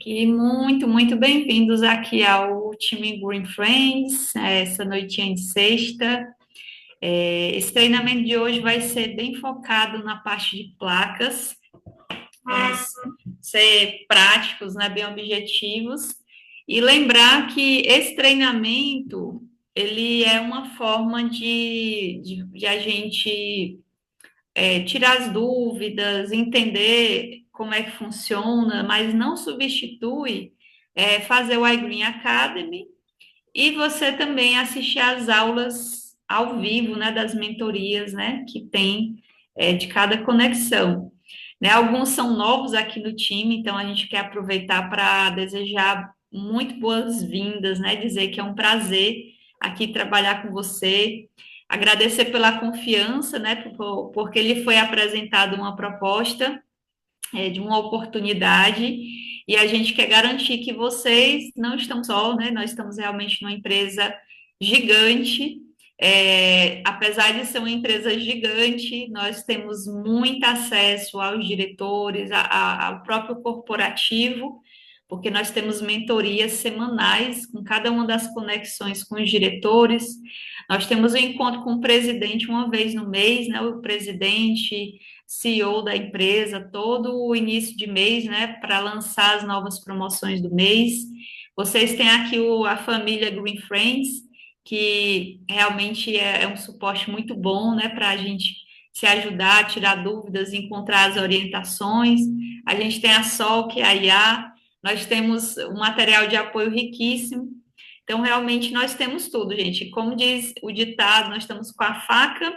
E muito bem-vindos aqui ao time Green Friends, essa noitinha de sexta. Esse treinamento de hoje vai ser bem focado na parte de placas, vamos ser práticos, né, bem objetivos, e lembrar que esse treinamento, ele é uma forma de a gente tirar as dúvidas, entender como é que funciona, mas não substitui fazer o iGreen Academy e você também assistir às aulas ao vivo, né, das mentorias, né, que tem de cada conexão. Né, alguns são novos aqui no time, então a gente quer aproveitar para desejar muito boas-vindas, né, dizer que é um prazer aqui trabalhar com você, agradecer pela confiança, né, porque ele foi apresentado uma proposta de uma oportunidade e a gente quer garantir que vocês não estão só, né? Nós estamos realmente numa empresa gigante. Apesar de ser uma empresa gigante, nós temos muito acesso aos diretores, ao próprio corporativo, porque nós temos mentorias semanais com cada uma das conexões com os diretores. Nós temos um encontro com o presidente uma vez no mês, né? O presidente, CEO da empresa, todo o início de mês, né, para lançar as novas promoções do mês. Vocês têm aqui a família Green Friends, que realmente é um suporte muito bom, né, para a gente se ajudar, tirar dúvidas, encontrar as orientações. A gente tem a Sol, que é a IA, nós temos um material de apoio riquíssimo. Então, realmente, nós temos tudo, gente. Como diz o ditado, nós estamos com a faca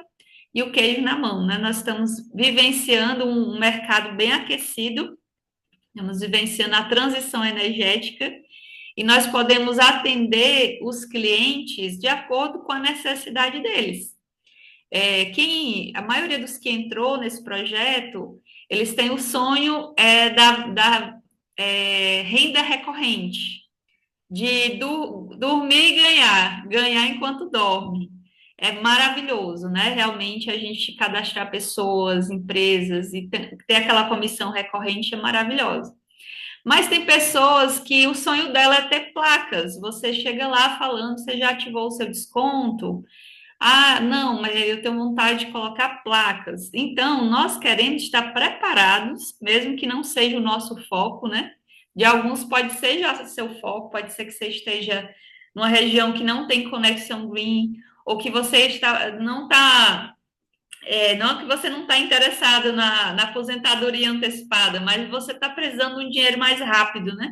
e o queijo na mão, né? Nós estamos vivenciando um mercado bem aquecido, estamos vivenciando a transição energética e nós podemos atender os clientes de acordo com a necessidade deles. A maioria dos que entrou nesse projeto, eles têm o sonho da renda recorrente, de dormir e ganhar enquanto dorme. É maravilhoso, né? Realmente a gente cadastrar pessoas, empresas e ter aquela comissão recorrente é maravilhoso. Mas tem pessoas que o sonho dela é ter placas. Você chega lá falando, você já ativou o seu desconto? Ah, não, mas eu tenho vontade de colocar placas. Então, nós queremos estar preparados, mesmo que não seja o nosso foco, né? De alguns pode ser já seu foco, pode ser que você esteja numa região que não tem conexão green, ou que você não que você não está interessado na aposentadoria antecipada, mas você está precisando de um dinheiro mais rápido, né?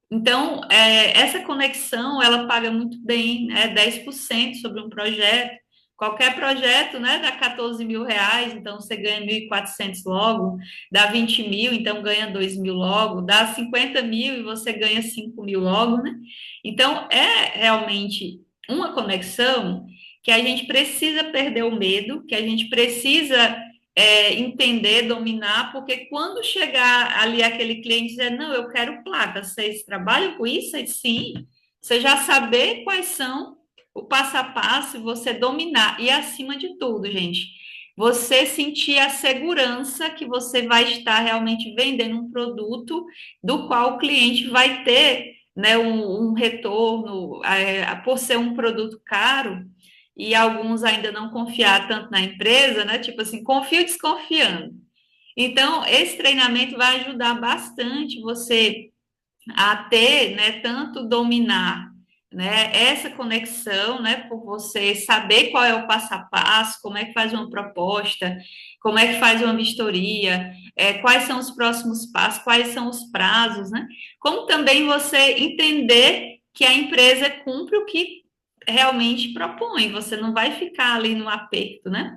Então, essa conexão, ela paga muito bem, né? 10% sobre um projeto. Qualquer projeto, né, dá 14 mil reais, então você ganha 1.400 logo, dá 20 mil, então ganha 2 mil logo, dá 50 mil e você ganha 5 mil logo, né? Então, é realmente uma conexão que a gente precisa perder o medo, que a gente precisa entender, dominar, porque quando chegar ali aquele cliente dizer, não, eu quero placa, vocês trabalham com isso? Sim, você já saber quais são o passo a passo, você dominar, e acima de tudo, gente, você sentir a segurança que você vai estar realmente vendendo um produto do qual o cliente vai ter, né, um retorno, por ser um produto caro, e alguns ainda não confiar tanto na empresa, né? Tipo assim, confio desconfiando. Então, esse treinamento vai ajudar bastante você a ter, né, tanto dominar, né, essa conexão, né, por você saber qual é o passo a passo, como é que faz uma proposta, como é que faz uma vistoria, quais são os próximos passos, quais são os prazos, né, como também você entender que a empresa cumpre o que realmente propõe, você não vai ficar ali no aperto, né?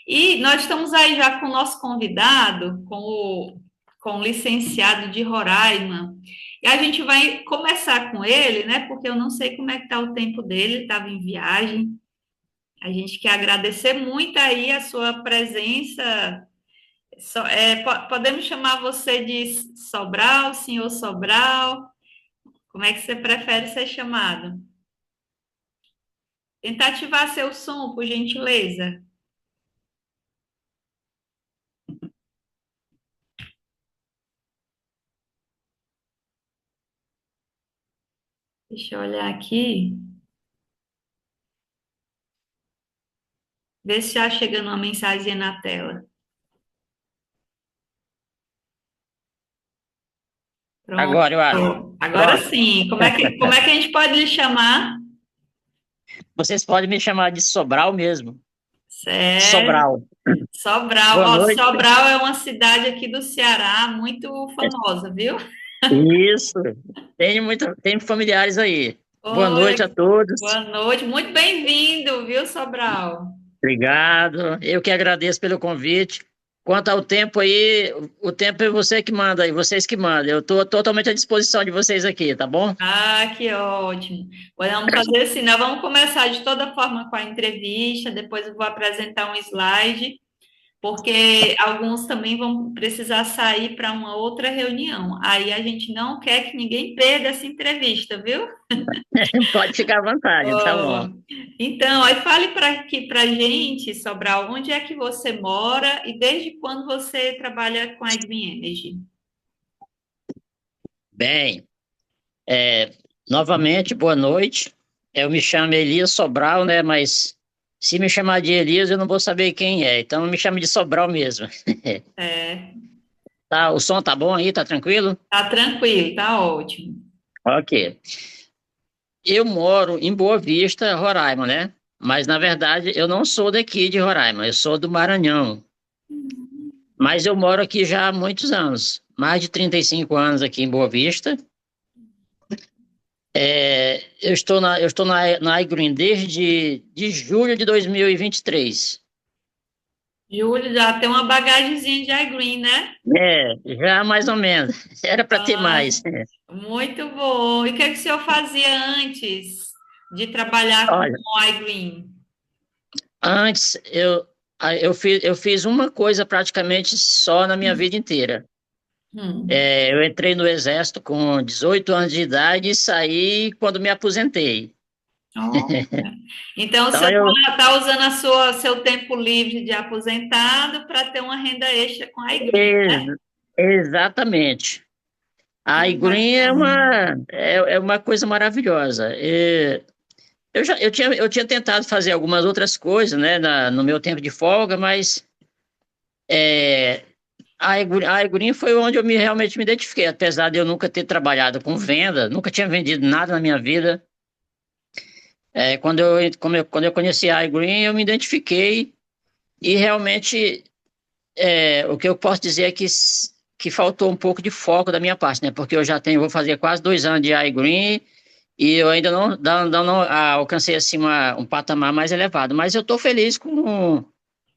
E nós estamos aí já com o nosso convidado, com o licenciado de Roraima, e a gente vai começar com ele, né? Porque eu não sei como é que está o tempo dele, ele estava em viagem. A gente quer agradecer muito aí a sua presença. Podemos chamar você de Sobral, senhor Sobral? Como é que você prefere ser chamado? Tentar ativar seu som, por gentileza. Deixa eu olhar aqui, ver se já chegando uma mensagem na tela. Pronto. Agora, eu acho. Agora Pronto. sim. Como é que a gente pode lhe chamar? Vocês podem me chamar de Sobral mesmo. Sério? Sobral. Sobral. Boa Ó, noite. Sobral é uma cidade aqui do Ceará muito famosa, viu? Isso. Tenho familiares aí. Boa noite a Oi, todos. boa noite. Muito bem-vindo, viu, Sobral? Obrigado. Eu que agradeço pelo convite. Quanto ao tempo aí, o tempo é você que manda aí, vocês que mandam. Eu estou totalmente à disposição de vocês aqui, tá bom? Ah, que ótimo. Vamos fazer assim, nós vamos começar de toda forma com a entrevista, depois eu vou apresentar um slide, porque alguns também vão precisar sair para uma outra reunião. Aí a gente não quer que ninguém perda essa entrevista, viu? Pode ficar à vontade, tá bom. Oh, então, aí fale para aqui para gente, Sobral, onde é que você mora e desde quando você trabalha com a Green Energy? Bem, novamente, boa noite. Eu me chamo Elias Sobral, né? Mas se me chamar de Elias, eu não vou saber quem é. Então me chame de Sobral mesmo. É, Tá, o som tá bom aí, tá tranquilo? tá tranquilo, tá ótimo. Ok. Eu moro em Boa Vista, Roraima, né? Mas na verdade eu não sou daqui de Roraima, eu sou do Maranhão. Mas eu moro aqui já há muitos anos, mais de 35 anos aqui em Boa Vista. Eu estou na iGreen desde de julho de 2023. Júlio já tem uma bagagemzinha de iGreen, né? Já mais ou menos. Era para ter Ah, mais. muito bom. E o que é que o senhor fazia antes de trabalhar com Olha, o iGreen? antes eu fiz uma coisa praticamente só na minha vida inteira. Hum. Eu entrei no exército com 18 anos de idade e saí quando me aposentei. Olha. Então, o Então senhor eu está usando seu tempo livre de aposentado para ter uma renda extra com a iGreen, ex- né? exatamente. A Que iGreen bacana. é uma coisa maravilhosa. Eu tinha tentado fazer algumas outras coisas, né, no meu tempo de folga, mas é, a iGreen foi onde eu realmente me identifiquei, apesar de eu nunca ter trabalhado com venda, nunca tinha vendido nada na minha vida. Quando eu conheci a iGreen, eu me identifiquei e realmente o que eu posso dizer é que faltou um pouco de foco da minha parte, né? Porque eu já vou fazer quase 2 anos de iGreen e eu ainda não alcancei assim um patamar mais elevado. Mas eu estou feliz com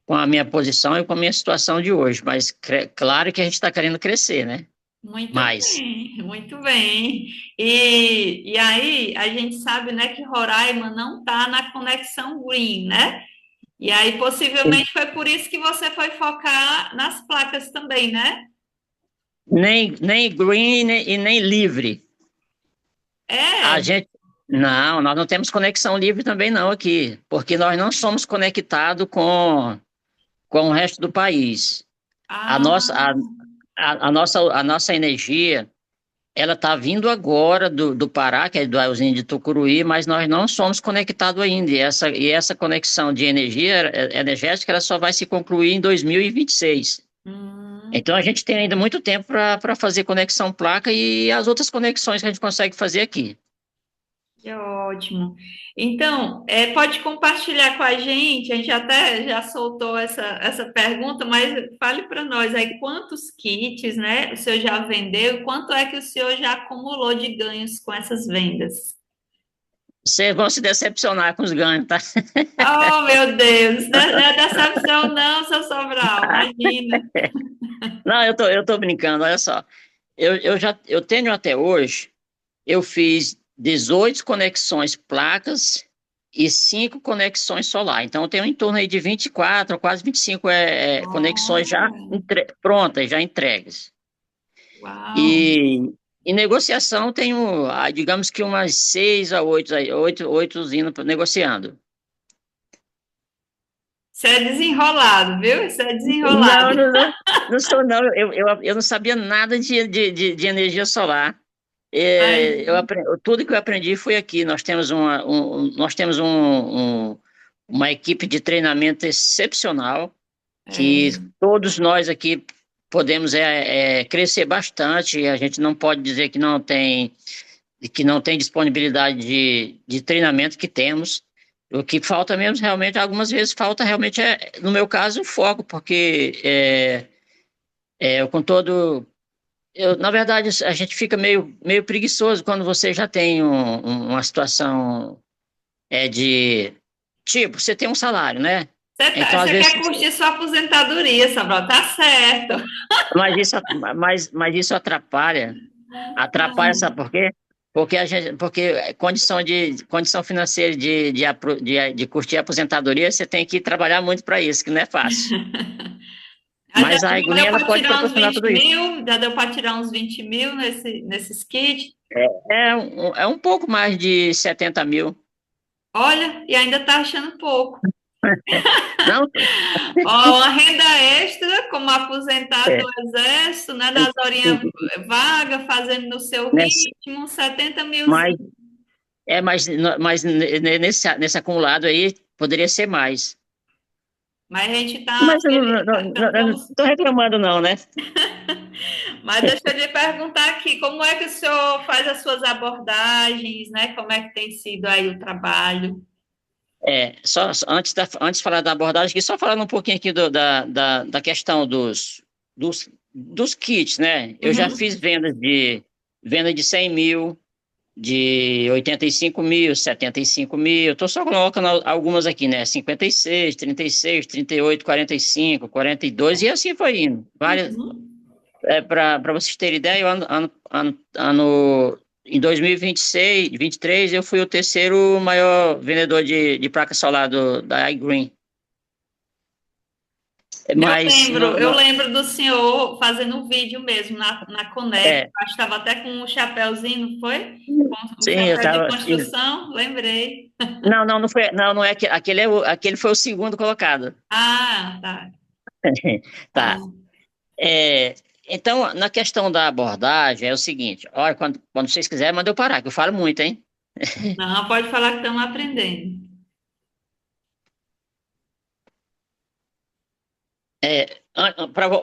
a minha posição e com a minha situação de hoje. Mas claro que a gente está querendo crescer, né? Muito Mas bem, muito bem. E aí, a gente sabe, né, que Roraima não está na conexão Green, né? E aí, possivelmente, foi por isso que você foi focar nas placas também, né? nem green e nem livre. A É. gente. Não, nós não temos conexão livre também não aqui, porque nós não somos conectados com o resto do país. A Ah, nossa, a nossa energia, ela está vindo agora do Pará, que é da usina de Tucuruí, mas nós não somos conectados ainda. E essa conexão de energia energética, ela só vai se concluir em 2026. hum, Então a gente tem ainda muito tempo para fazer conexão placa e as outras conexões que a gente consegue fazer aqui. que ótimo. Então, pode compartilhar com a gente até já soltou essa pergunta, mas fale para nós aí quantos kits, né, o senhor já vendeu e quanto é que o senhor já acumulou de ganhos com essas vendas? Vocês vão se decepcionar com os ganhos, tá? Oh, meu Deus, não é decepção não, seu Sobral, imagina. Não, eu tô brincando, olha só. Eu tenho até hoje, eu fiz 18 conexões placas e 5 conexões solar. Então, eu tenho em torno aí de 24, quase 25 conexões já Olha, prontas, já entregues. uau. E em negociação, tenho, digamos que umas 6 a 8, oito usinas negociando. Você é desenrolado, viu? Você é desenrolado. Não, não, não sou não. Eu não sabia nada de energia solar. Mas, Tudo que eu aprendi foi aqui. Nós temos uma equipe de treinamento excepcional que é, todos nós aqui podemos crescer bastante. A gente não pode dizer que não tem disponibilidade de treinamento que temos. O que falta mesmo, realmente, algumas vezes falta realmente, no meu caso, o foco, porque eu com todo. Na verdade, a gente fica meio preguiçoso quando você já tem uma situação de. Tipo, você tem um salário, né? Então, às você vezes. quer curtir sua aposentadoria, Sobral, tá certo. Mas isso atrapalha. Atrapalha, sabe por quê? Porque condição financeira de curtir a aposentadoria, você tem que trabalhar muito para isso, que não é fácil. Mas já Mas a deu iGreen, ela para pode tirar uns proporcionar 20 tudo isso. mil? Já deu para tirar uns 20 mil nesses kits? É um pouco mais de 70 mil. Olha, e ainda tá achando pouco. Não, Ó, uma renda extra, como aposentado é, do Exército, né, nas horinhas vagas, fazendo no seu nessa, ritmo, 70 mil. mas, mas nesse acumulado aí poderia ser mais. Mas a gente Mas eu não vamos. estou reclamando, não, né? Mas deixa eu lhe perguntar aqui, como é que o senhor faz as suas abordagens, né? Como é que tem sido aí o trabalho? Antes de falar da abordagem, aqui, só falando um pouquinho aqui da questão dos kits, né? Eu já Uhum. fiz venda de 100 mil, de 85 mil, 75 mil. Estou só colocando algumas aqui, né? 56, 36, 38, 45, 42, e assim foi indo. Várias, Uhum. para vocês terem ideia, em 2026, 23, eu fui o terceiro maior vendedor de placa solar da iGreen. Mas, Eu lembro do senhor fazendo um vídeo mesmo na Conect. é, Acho que estava até com um chapéuzinho, não foi? Com um sim, eu chapéu de tava. construção, lembrei. Não foi, não é aquele, aquele foi o segundo colocado. Ah, tá. Tá. Ah, É, então, na questão da abordagem, é o seguinte: olha, quando vocês quiserem, manda eu parar, que eu falo muito, hein? não, pode falar que estamos aprendendo.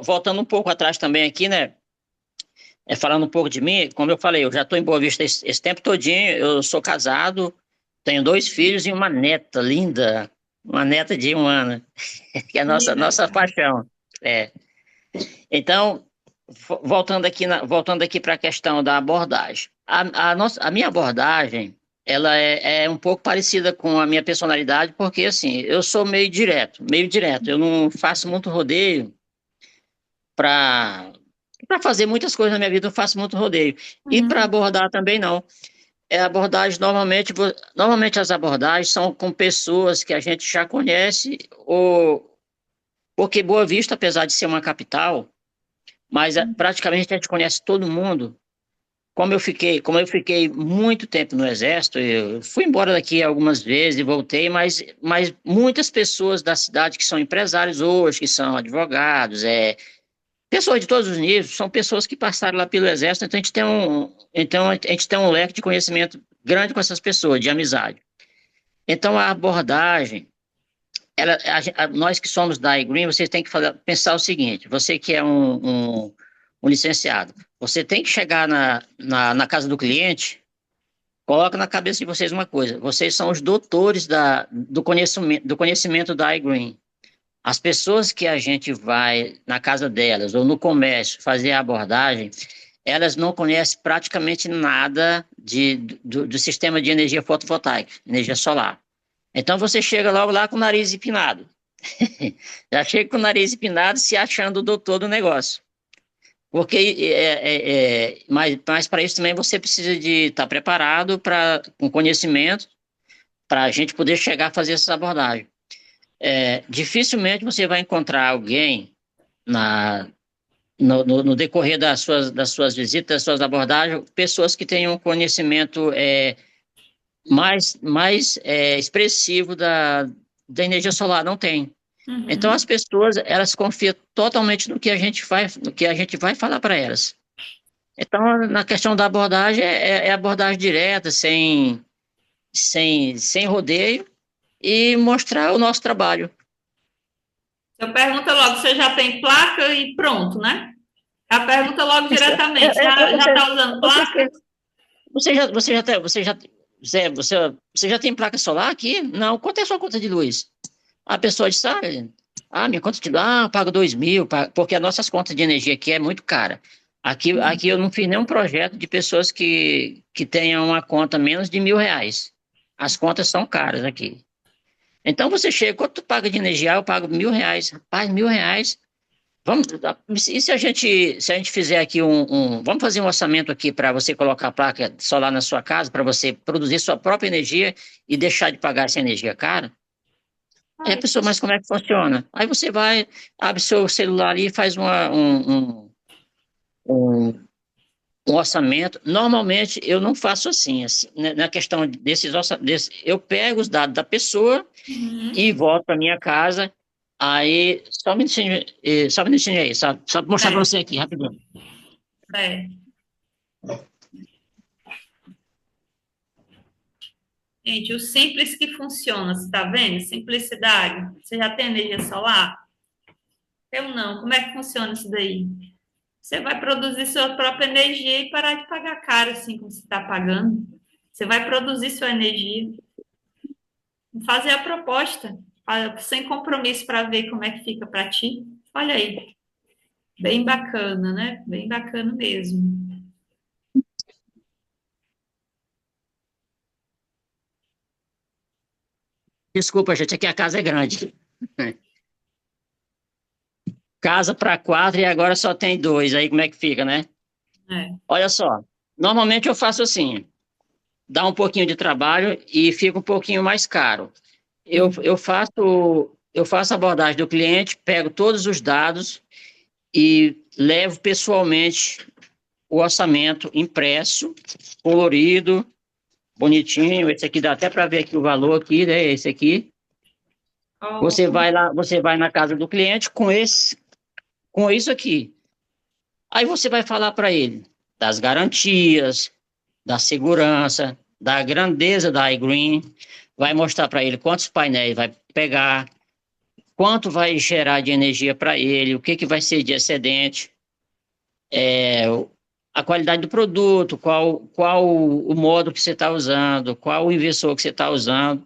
Voltando um pouco atrás também aqui, né? Falando um pouco de mim, como eu falei, eu já estou em Boa Vista esse tempo todinho, eu sou casado, tenho dois filhos e uma neta linda, uma neta de 1 ano, que é a Que nossa legal. paixão. É. Então, voltando aqui para a questão da abordagem. A minha abordagem, ela é um pouco parecida com a minha personalidade, porque assim, eu sou meio direto. Eu não faço muito rodeio para fazer muitas coisas na minha vida, eu faço muito rodeio. E para Uhum. abordar também não. Abordagem, normalmente as abordagens são com pessoas que a gente já conhece, ou porque Boa Vista, apesar de ser uma capital, mas praticamente a gente conhece todo mundo. Como eu fiquei muito tempo no Exército, eu fui embora daqui algumas vezes e voltei, mas muitas pessoas da cidade que são empresários hoje, que são advogados, pessoas de todos os níveis, são pessoas que passaram lá pelo Exército, então a gente tem um leque de conhecimento grande com essas pessoas, de amizade. Então a abordagem, nós que somos da iGreen, vocês têm que pensar o seguinte: você que é um licenciado, você tem que chegar na casa do cliente, coloca na cabeça de vocês uma coisa: vocês são os doutores do conhecimento da iGreen. As pessoas que a gente vai na casa delas ou no comércio fazer a abordagem, elas não conhecem praticamente nada do sistema de energia fotovoltaica, energia solar. Então você chega logo lá com o nariz empinado. Já chega com o nariz empinado se achando o doutor do negócio. Porque, mas para isso também você precisa de estar preparado com conhecimento para a gente poder chegar a fazer essas abordagens. Dificilmente você vai encontrar alguém na, no decorrer das suas visitas, das suas abordagens, pessoas que tenham um conhecimento mais expressivo da energia solar. Não tem. Então as Uhum. pessoas, elas confiam totalmente no que a gente vai falar para elas. Então, na questão da abordagem, é abordagem direta, sem rodeio, e mostrar o nosso trabalho. Eu pergunto logo, você já tem placa e pronto, né? A pergunta logo diretamente, já está usando Você, placa? você já tem placa solar aqui? Não. Quanto é a sua conta de luz? A pessoa diz, minha conta de luz, eu pago 2.000, porque as nossas contas de energia aqui é muito cara. Aqui eu não fiz nenhum projeto de pessoas que tenham uma conta menos de R$ 1.000. As contas são caras aqui. Então você chega, quanto tu paga de energia? Eu pago R$ 1.000. Rapaz, R$ 1.000. Vamos, e se a gente fizer aqui vamos fazer um orçamento aqui para você colocar a placa solar na sua casa, para você produzir sua própria energia e deixar de pagar essa energia cara? Aí a Ai, pessoa, mas como é que funciona? Aí você vai, abre seu celular ali e faz um, um orçamento. Normalmente eu não faço assim, né, na questão eu pego os dados da pessoa uhum, e volto para minha casa. Aí, só um minutinho aí, só para mostrar para é, você aqui, rapidinho. é. Gente, o simples que funciona, você está vendo? Simplicidade. Você já tem energia solar? Eu não. Como é que funciona isso daí? Você vai produzir sua própria energia e parar de pagar caro, assim como você está pagando. Você vai produzir sua energia. Fazer a proposta, sem compromisso para ver como é que fica para ti. Olha aí, bem bacana, né? Bem bacana mesmo. Desculpa, gente, aqui a casa é grande. Casa para quatro e agora só tem dois, aí como é que fica, né? É. Olha só, normalmente eu faço assim, dá um pouquinho de trabalho e fica um pouquinho mais caro. Eu faço a abordagem do cliente, pego todos os dados e levo pessoalmente o orçamento impresso, colorido, bonitinho. Esse aqui dá até para ver aqui o valor aqui, né? Esse aqui. Você Oh, vai lá, você vai na casa do cliente com isso aqui. Aí você vai falar para ele das garantias, da segurança, da grandeza da iGreen, vai mostrar para ele quantos painéis vai pegar, quanto vai gerar de energia para ele, o que que vai ser de excedente, é, a qualidade do produto, qual o modo que você está usando, qual o inversor que você está usando,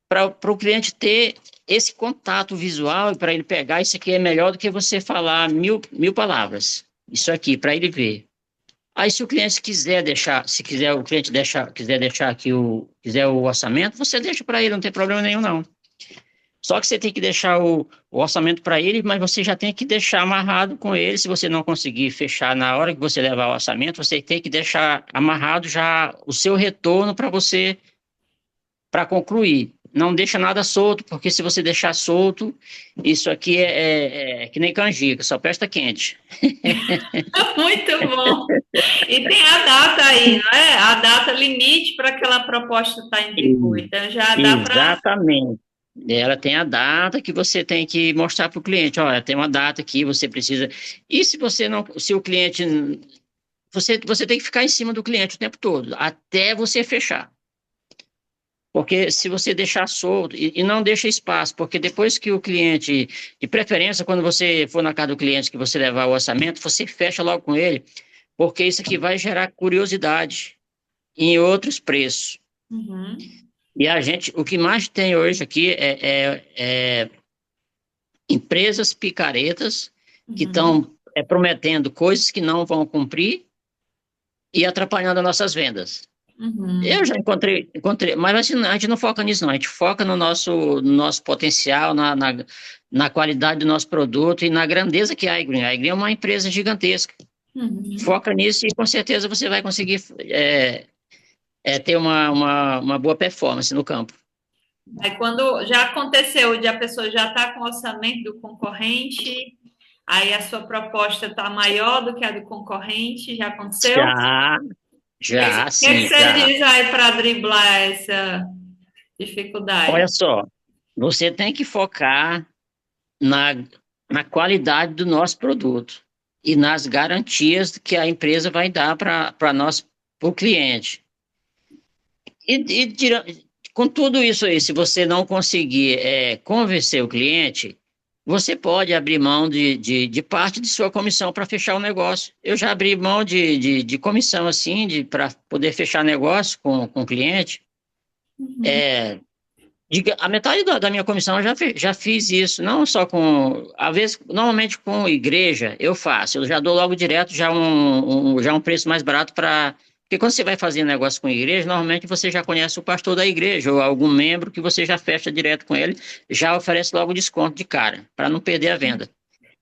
para o cliente ter esse contato visual e para ele pegar, isso aqui é melhor do que você falar mil palavras. Isso aqui, para ele ver. Aí, se o cliente quiser deixar, se quiser o cliente quiser deixar aqui quiser o orçamento, você deixa para ele, não tem problema nenhum, não. Só que você tem que deixar o orçamento para ele, mas você já tem que deixar amarrado com ele. Se você não conseguir fechar na hora que você levar o orçamento, você tem que deixar amarrado já o seu retorno para você, para concluir. Não deixa nada solto, porque se você deixar solto, isso aqui é que nem canjica, só presta quente. muito bom. E tem a data aí, não é? A data limite para aquela proposta estar em vigor. E- Então já dá para. Exatamente. Ela tem a data que você tem que mostrar para o cliente. Olha, tem uma data aqui, você precisa. E se você não, se o cliente, você tem que ficar em cima do cliente o tempo todo, até você fechar. Porque se você deixar solto e não deixa espaço, porque depois que o cliente, de preferência, quando você for na casa do cliente que você levar o orçamento, você fecha logo com ele, porque isso aqui vai gerar curiosidade em outros preços. Uhum, E o que mais tem hoje aqui é empresas picaretas que uhum, estão prometendo coisas que não vão cumprir e atrapalhando as nossas vendas. Eu uhum. já encontrei, mas a gente não foca nisso, não. A gente foca no nosso potencial, na qualidade do nosso produto e na grandeza que é a iGreen. A iGreen é uma empresa gigantesca. Uhum. Foca nisso e com certeza você vai conseguir ter uma boa performance no campo. Aí quando já aconteceu de a pessoa já está com o orçamento do concorrente, aí a sua proposta está maior do que a do concorrente, já aconteceu? O Já, que, já, que sim, você já. diz aí para driblar essa Olha dificuldade? só, você tem que focar na, na qualidade do nosso produto. e nas garantias que a empresa vai dar para nós, para o cliente. Com tudo isso aí, se você não conseguir convencer o cliente, você pode abrir mão de parte de sua comissão para fechar o negócio. Eu já abri mão de comissão assim, para poder fechar negócio com o cliente. Uhum. A metade da minha comissão eu já fiz isso, não só às vezes, normalmente com igreja eu faço, eu já dou logo direto já um preço mais barato para. Porque quando você vai fazer negócio com igreja, normalmente você já conhece o pastor da igreja ou algum membro que você já fecha direto com ele, já oferece logo desconto de cara, para não perder a venda.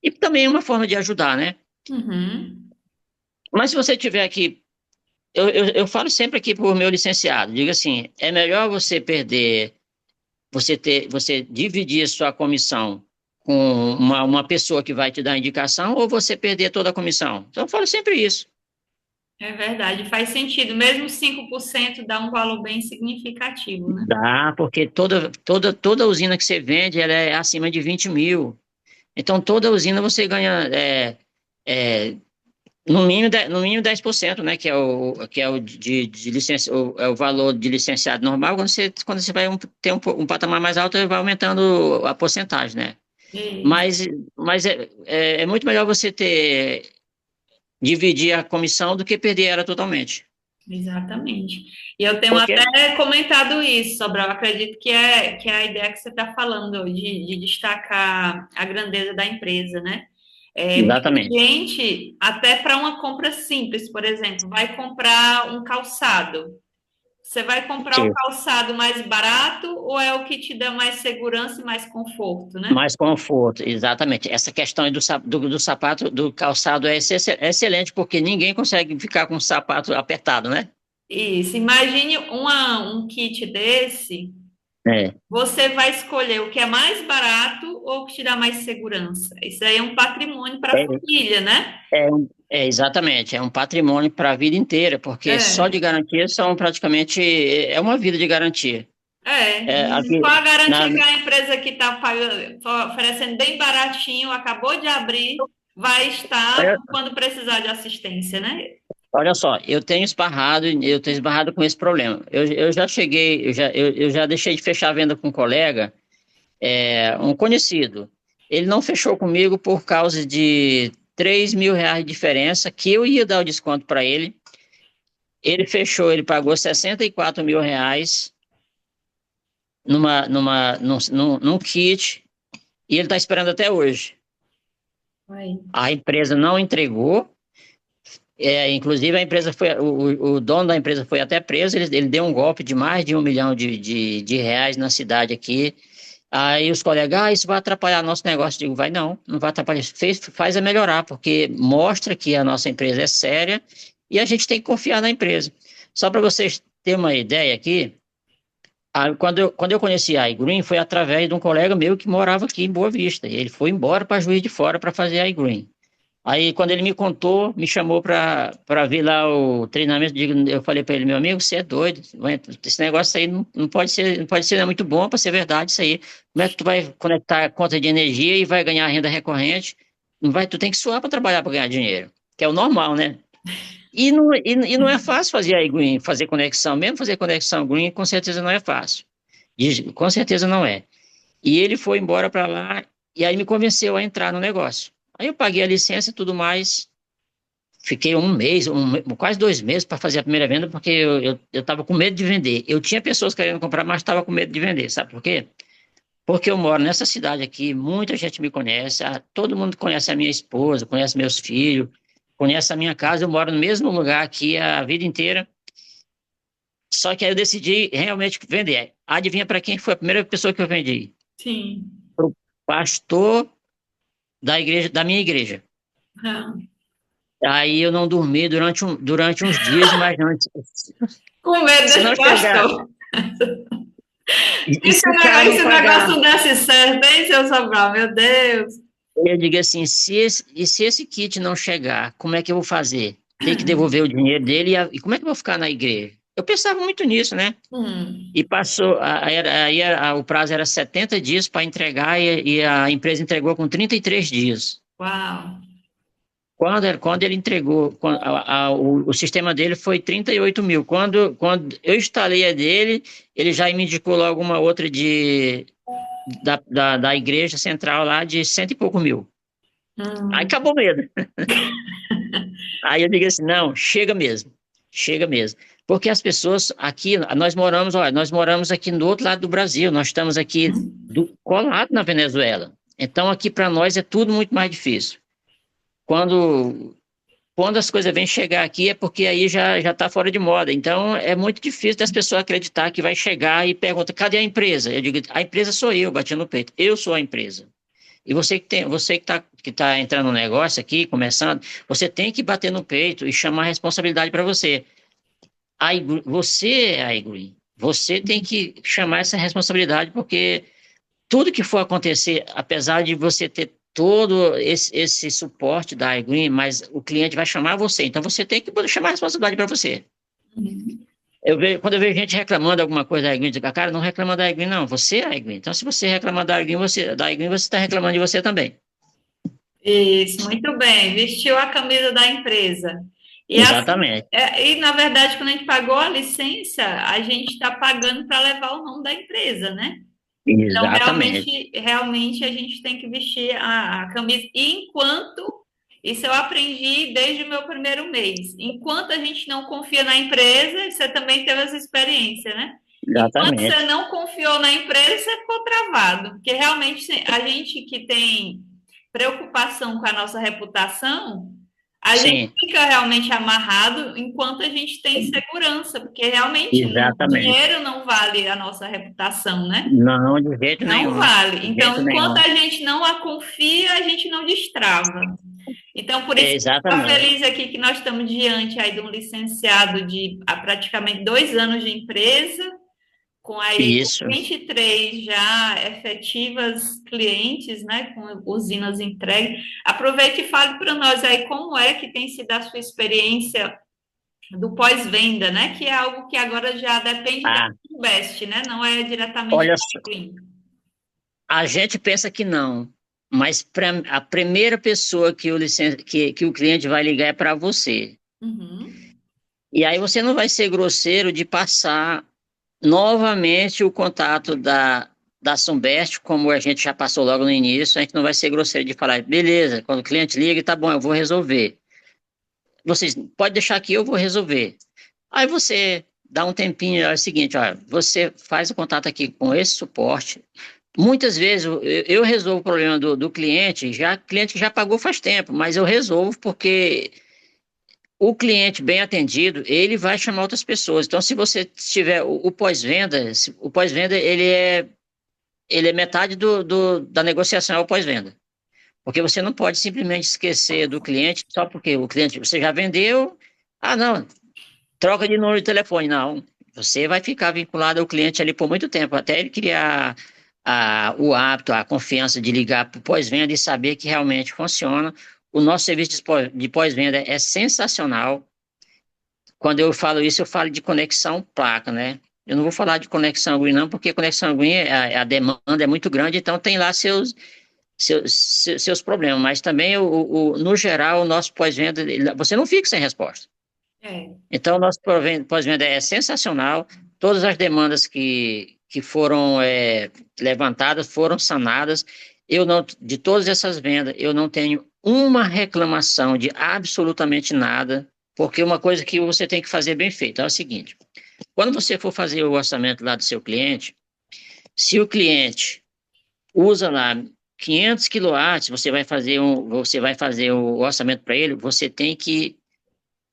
E também é uma forma de ajudar, né? Uhum. Mas se você tiver aqui, eu falo sempre aqui por meu licenciado, diga assim, é melhor você perder você dividir sua comissão com uma pessoa que vai te dar indicação ou você perder toda a comissão. Então, eu falo sempre isso. É verdade, faz sentido. Mesmo 5% dá um valor bem significativo, né? Dá, porque toda usina que você vende, ela é acima de 20 mil. Então, toda usina você ganha é, no mínimo 10%, né? Que é o de licença, é o valor de licenciado normal. Quando você vai ter um patamar mais alto, ele vai aumentando a porcentagem, né? Isso, Mas é muito melhor você dividir a comissão do que perder ela totalmente. exatamente. E eu tenho Porque, até comentado isso, Sobral. Eu acredito que é a ideia que você está falando, de destacar a grandeza da empresa, né? Muita exatamente. gente, até para uma compra simples, por exemplo, vai comprar um calçado. Você vai comprar o Sim. calçado mais barato ou é o que te dá mais segurança e mais conforto, né? Mais conforto, exatamente. Essa questão aí do sapato, do calçado é excelente, porque ninguém consegue ficar com o sapato apertado, né? Isso. Imagine um kit desse. É, Você vai escolher o que é mais barato ou o que te dá mais segurança. Isso aí é um patrimônio para a é, família, né? exatamente. É um patrimônio para a vida inteira, porque só É, de garantia são praticamente. É uma vida de garantia. e Aqui, com a na, garantia que a empresa que está oferecendo bem baratinho, acabou de abrir, vai estar quando precisar de assistência, né? olha só, eu tenho esbarrado com esse problema. Eu já cheguei, eu já deixei de fechar a venda com um colega, um conhecido. Ele não fechou comigo por causa de R$ 3.000 de diferença, que eu ia dar o desconto para ele. Ele fechou, ele pagou R$ 64.000 num kit, e ele está esperando até hoje. Aí. A empresa não entregou. Inclusive, a empresa o dono da empresa foi até preso, ele deu um golpe de mais de 1 milhão de reais na cidade aqui. Aí os colegas, isso vai atrapalhar nosso negócio. Eu digo, vai não vai atrapalhar. Faz a melhorar, porque mostra que a nossa empresa é séria e a gente tem que confiar na empresa. Só para vocês terem uma ideia aqui, quando eu conheci a iGreen foi através de um colega meu que morava aqui em Boa Vista. Ele foi embora para Juiz de Fora para fazer a iGreen. Aí, quando ele me contou, me chamou para ver lá o treinamento, eu falei para ele, meu amigo, você é doido, esse negócio aí não pode ser não é muito bom para ser verdade isso aí. Como é que tu vai conectar a conta de energia e vai ganhar renda recorrente? Não vai, tu tem que suar para trabalhar para ganhar dinheiro, que é o normal, né? E não é fácil fazer aí green, fazer conexão, mesmo fazer conexão green, com certeza não é fácil. Com certeza não é. E ele foi embora para lá e aí me convenceu a entrar no negócio. Aí eu paguei a licença e tudo mais. Fiquei um mês, quase 2 meses para fazer a primeira venda, porque eu estava com medo de vender. Eu tinha pessoas querendo comprar, mas estava com medo de vender. Sabe por quê? Porque eu moro nessa cidade aqui, muita gente me conhece, todo mundo conhece a minha esposa, conhece meus filhos, conhece a minha casa. Eu moro no mesmo lugar aqui a vida inteira. Só que aí eu decidi realmente vender. Adivinha para quem foi a primeira pessoa que eu vendi? Sim. Pro pastor da igreja, da minha igreja. Ah. Aí eu não dormi durante uns dias, mas antes, Com medo se desse não chegar, pastor. e E se se o cara e não se o pagar, negócio desse certo, hein, seu Sobral? Meu Deus. eu digo assim, se esse kit não chegar, como é que eu vou fazer? Tem que devolver o dinheiro dele e como é que eu vou ficar na igreja? Eu pensava muito nisso, né? Hum. E passou, o prazo era 70 dias para entregar e a empresa entregou com 33 dias. Uau. Quando ele entregou, o sistema dele foi 38 mil. Quando eu instalei a dele, ele já me indicou logo uma outra da igreja central lá de cento e pouco mil. Aí Hum, acabou mesmo. Aí eu digo assim, não, chega mesmo. Porque as pessoas aqui, nós moramos, olha, nós moramos aqui do outro lado do Brasil, nós estamos aqui colado na Venezuela. Então aqui para nós é tudo muito mais difícil. Quando, quando as coisas vêm chegar aqui é porque aí já está fora de moda. Então é muito difícil das pessoas acreditar que vai chegar e pergunta, cadê a empresa? Eu digo, a empresa sou eu, bati no peito. Eu sou a empresa. E você que tá entrando no negócio aqui, começando, você tem que bater no peito e chamar a responsabilidade para você. Você, Aiguri, você tem que chamar essa responsabilidade, porque tudo que for acontecer, apesar de você ter todo esse suporte da iGreen, mas o cliente vai chamar você. Então você tem que chamar a responsabilidade para você. Quando eu vejo gente reclamando alguma coisa da iGreen, eu digo, cara, não reclama da iGreen, não. Você é a iGreen. Então, se você reclamar da iGreen, você está reclamando de você também. isso, muito bem. Vestiu a camisa da empresa. E assim, Exatamente. na verdade, quando a gente pagou a licença, a gente está pagando para levar o nome da empresa, né? Então, Exatamente. realmente a gente tem que vestir a camisa. E isso eu aprendi desde o meu primeiro mês. Enquanto a gente não confia na empresa, você também teve essa experiência, né? Enquanto você Exatamente. não confiou na empresa, você ficou travado. Porque realmente a gente que tem preocupação com a nossa reputação, a gente Sim, fica realmente amarrado enquanto a gente tem segurança, porque realmente exatamente. dinheiro não vale a nossa reputação, né? Não, de jeito Não nenhum. vale. De Então, jeito enquanto nenhum. a gente não a confia, a gente não destrava. Então, por isso, estou Exatamente. feliz aqui que nós estamos diante aí de um licenciado de há praticamente 2 anos de empresa, com aí Isso. 23 já efetivas clientes, né, com usinas entregues. Aproveite e fale para nós aí como é que tem sido a sua experiência do pós-venda, né, que é algo que agora já depende da Ah, Invest, né, não é diretamente olha da só. Green. A gente pensa que não, mas a primeira pessoa que o cliente vai ligar é para você. Uhum. E aí você não vai ser grosseiro de passar novamente o contato da Sunbest, como a gente já passou logo no início, a gente não vai ser grosseiro de falar, beleza, quando o cliente liga, tá bom, eu vou resolver. Vocês pode deixar aqui, eu vou resolver. Aí você dá um tempinho, é o seguinte, ó, você faz o contato aqui com esse suporte. Muitas vezes eu resolvo o problema do cliente, já cliente que já pagou faz tempo, mas eu resolvo porque o cliente bem atendido, ele vai chamar outras pessoas. Então, se você tiver o pós-venda, o pós-venda ele é metade da negociação é o pós-venda. Porque você não pode simplesmente esquecer do cliente só porque o cliente você já vendeu. Ah, não, troca de número de telefone. Não, você vai ficar vinculado ao cliente ali por muito tempo, até ele criar o hábito, a confiança de ligar para o pós-venda e saber que realmente funciona. O nosso serviço de pós-venda é sensacional. Quando eu falo isso, eu falo de conexão placa, né? Eu não vou falar de conexão green, não, porque conexão green, a demanda é muito grande, então tem lá seus problemas. Mas também, no geral, o nosso pós-venda, você não fica sem resposta. É. Então, o nosso pós-venda é sensacional. Todas as demandas que foram levantadas foram sanadas. Eu não, de todas essas vendas, eu não tenho uma reclamação de absolutamente nada, porque uma coisa que você tem que fazer bem feito é o seguinte: quando você for fazer o orçamento lá do seu cliente, se o cliente usa lá 500 quilowatts, você vai fazer o orçamento para ele, você tem que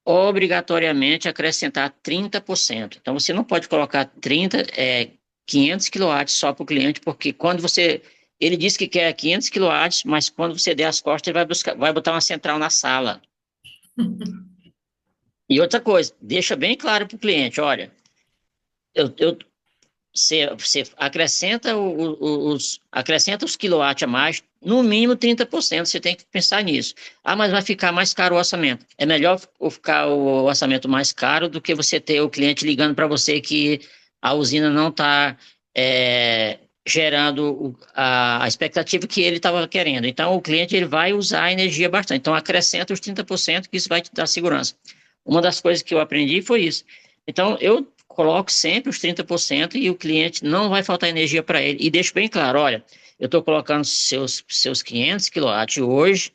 obrigatoriamente acrescentar 30%. Então, você não pode colocar 500 quilowatts só para o cliente, porque ele diz que quer 500 quilowatts, mas quando você der as costas, ele vai botar uma central na sala. E outra coisa, deixa bem claro para o cliente, olha, você acrescenta os quilowatts a mais, no mínimo 30%, você tem que pensar nisso. Ah, mas vai ficar mais caro o orçamento. É melhor ficar o orçamento mais caro do que você ter o cliente ligando para você que a usina não está gerando a expectativa que ele estava querendo. Então, o cliente ele vai usar a energia bastante. Então, acrescenta os 30% que isso vai te dar segurança. Uma das coisas que eu aprendi foi isso. Então, eu coloco sempre os 30% e o cliente não vai faltar energia para ele. E deixo bem claro, olha, eu estou colocando seus 500 quilowatts hoje,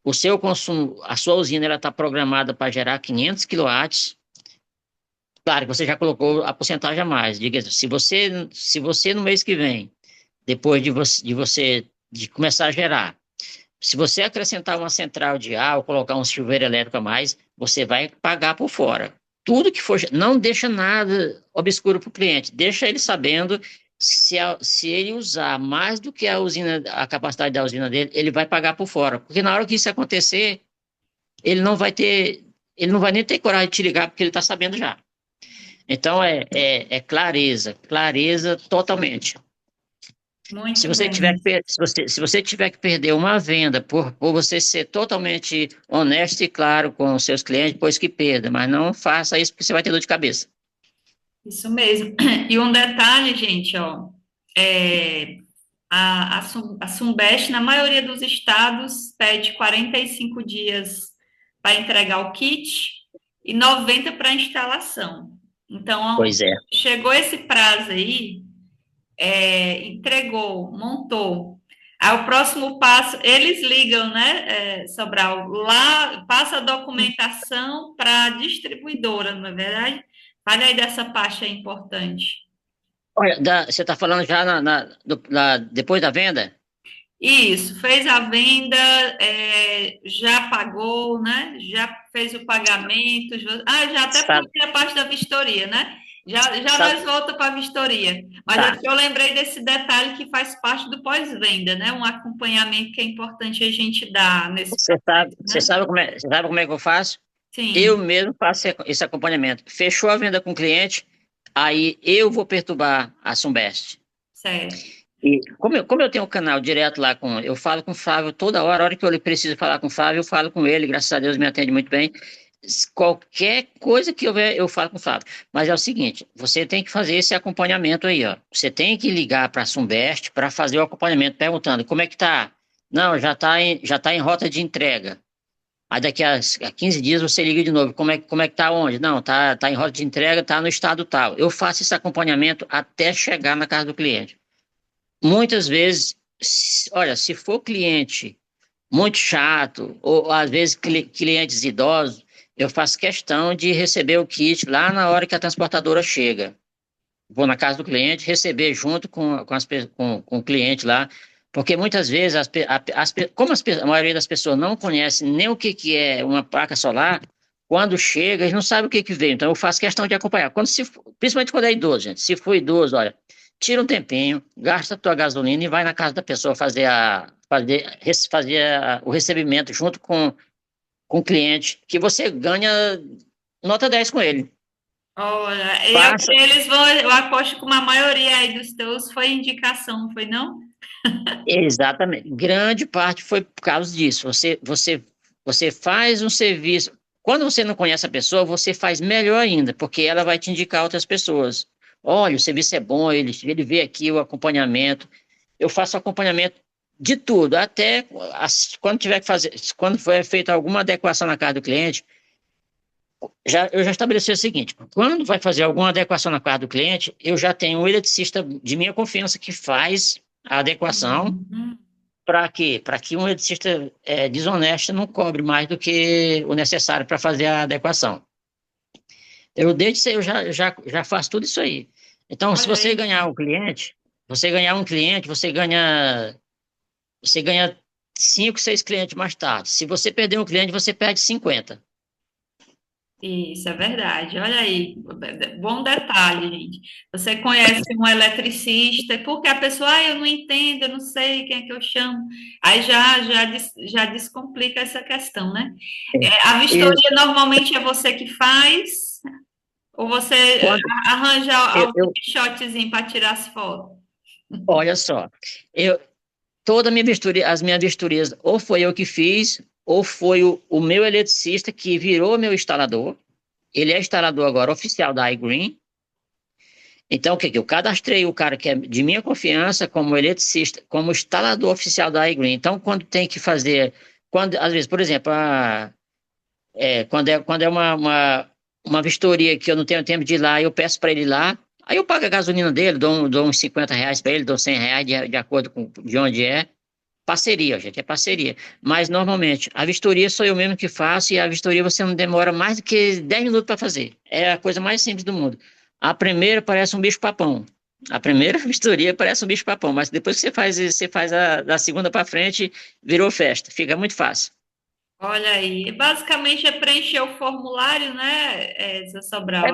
o seu consumo, a sua usina ela está programada para gerar 500 quilowatts. Claro que você já colocou a porcentagem a mais. Diga, se você no mês que vem, depois de começar a gerar, se você acrescentar uma central de ar ou colocar um chuveiro elétrico a mais, você vai pagar por fora. Tudo que for, não deixa nada obscuro para o cliente, deixa ele sabendo se ele usar mais do que a usina, a capacidade da usina dele, ele vai pagar por fora. Porque na hora que isso acontecer, ele não vai ter, ele não vai nem ter coragem de te ligar, porque ele está sabendo já. Então é clareza, clareza totalmente. Se Muito você tiver bem. que, se você tiver que perder uma venda por você ser totalmente honesto e claro com os seus clientes, pois que perda, mas não faça isso porque você vai ter dor de cabeça. Isso mesmo. E um detalhe, gente, ó, é, a Sunbest, na maioria dos estados, pede 45 dias para entregar o kit e 90 para instalação. Então, Pois é. chegou esse prazo aí, entregou, montou. Aí o próximo passo, eles ligam, né, Sobral, lá passa a documentação para a distribuidora, não é verdade? Fala aí dessa parte aí importante. Olha, você está falando já depois da venda? Isso, fez a venda, já pagou, né? Já fez o pagamento. Já até Sabe, pulei a parte da vistoria, né? Já sabe, nós voltamos para a vistoria. Mas é tá. que eu lembrei desse detalhe que faz parte do pós-venda, né? Um acompanhamento que é importante a gente dar nesse Você sabe, processo, você né? sabe como é que eu faço? Eu Sim, mesmo faço esse acompanhamento. Fechou a venda com o cliente, aí eu vou perturbar a Sunbest. certo. E como eu tenho um canal direto lá eu falo com o Flávio toda hora, a hora que eu preciso falar com o Flávio, eu falo com ele, graças a Deus me atende muito bem. Qualquer coisa que eu ver, eu falo com o Flávio. Mas é o seguinte, você tem que fazer esse acompanhamento aí, ó. Você tem que ligar para a Sunbest para fazer o acompanhamento, perguntando como é que tá. Não, já tá em rota de entrega. Aí daqui a 15 dias você liga de novo. Como é que tá onde? Não, tá em rota de entrega, tá no estado tal. Eu faço esse acompanhamento até chegar na casa do cliente. Muitas vezes, olha, se for cliente muito chato, ou às vezes clientes idosos, eu faço questão de receber o kit lá na hora que a transportadora chega. Vou na casa do cliente, receber junto com o cliente lá, porque muitas vezes, como a maioria das pessoas não conhece nem o que é uma placa solar, quando chega, eles não sabem o que veio. Então, eu faço questão de acompanhar. Principalmente quando é idoso, gente. Se for idoso, olha, tira um tempinho, gasta a tua gasolina e vai na casa da pessoa fazer o recebimento junto com o cliente, que você ganha nota 10 com ele. Olha, Passa. eles vão, eu aposto que uma maioria aí dos teus foi indicação, não foi não? Exatamente. Grande parte foi por causa disso. Você faz um serviço. Quando você não conhece a pessoa, você faz melhor ainda, porque ela vai te indicar outras pessoas. Olha, o serviço é bom, ele vê aqui o acompanhamento. Eu faço acompanhamento de tudo, até quando tiver que fazer, quando for feita alguma adequação na casa do cliente, eu já estabeleci o seguinte: quando vai fazer alguma adequação na casa do cliente, eu já tenho um eletricista de minha confiança que faz a adequação. Uhum. Para quê? Para que um eletricista desonesto não cobre mais do que o necessário para fazer a adequação. Desde isso aí, eu já faço tudo isso aí. Então, se Olha você aí. ganhar um cliente, você ganha 5, 6 clientes mais tarde. Se você perder um cliente, você perde 50. Isso é verdade. Olha aí, bom detalhe, gente. Você conhece um eletricista, porque a pessoa, eu não entendo, eu não sei quem é que eu chamo. Aí já descomplica essa questão, né? A Isso. vistoria normalmente é você que faz, ou você Quando, arranja eu, algum eu- shotzinho para tirar as fotos? olha só, as minhas vistorias, ou foi eu que fiz, ou foi o meu eletricista que virou meu instalador. Ele é instalador agora oficial da iGreen. Então, o que que eu cadastrei o cara que é de minha confiança como eletricista, como instalador oficial da iGreen. Então, quando tem que fazer, quando, às vezes, por exemplo, quando é uma vistoria que eu não tenho tempo de ir lá, eu peço para ele ir lá, aí eu pago a gasolina dele, dou uns R$ 50 para ele, dou R$ 100 de acordo com de onde é. Parceria, gente, é parceria. Mas, normalmente, a vistoria sou eu mesmo que faço e a vistoria você não demora mais do que 10 minutos para fazer. É a coisa mais simples do mundo. A primeira parece um bicho-papão. A primeira vistoria parece um bicho-papão, mas depois que você faz da segunda para frente, virou festa. Fica muito fácil. Olha aí, basicamente é preencher o formulário, né, Zé É, Sobral?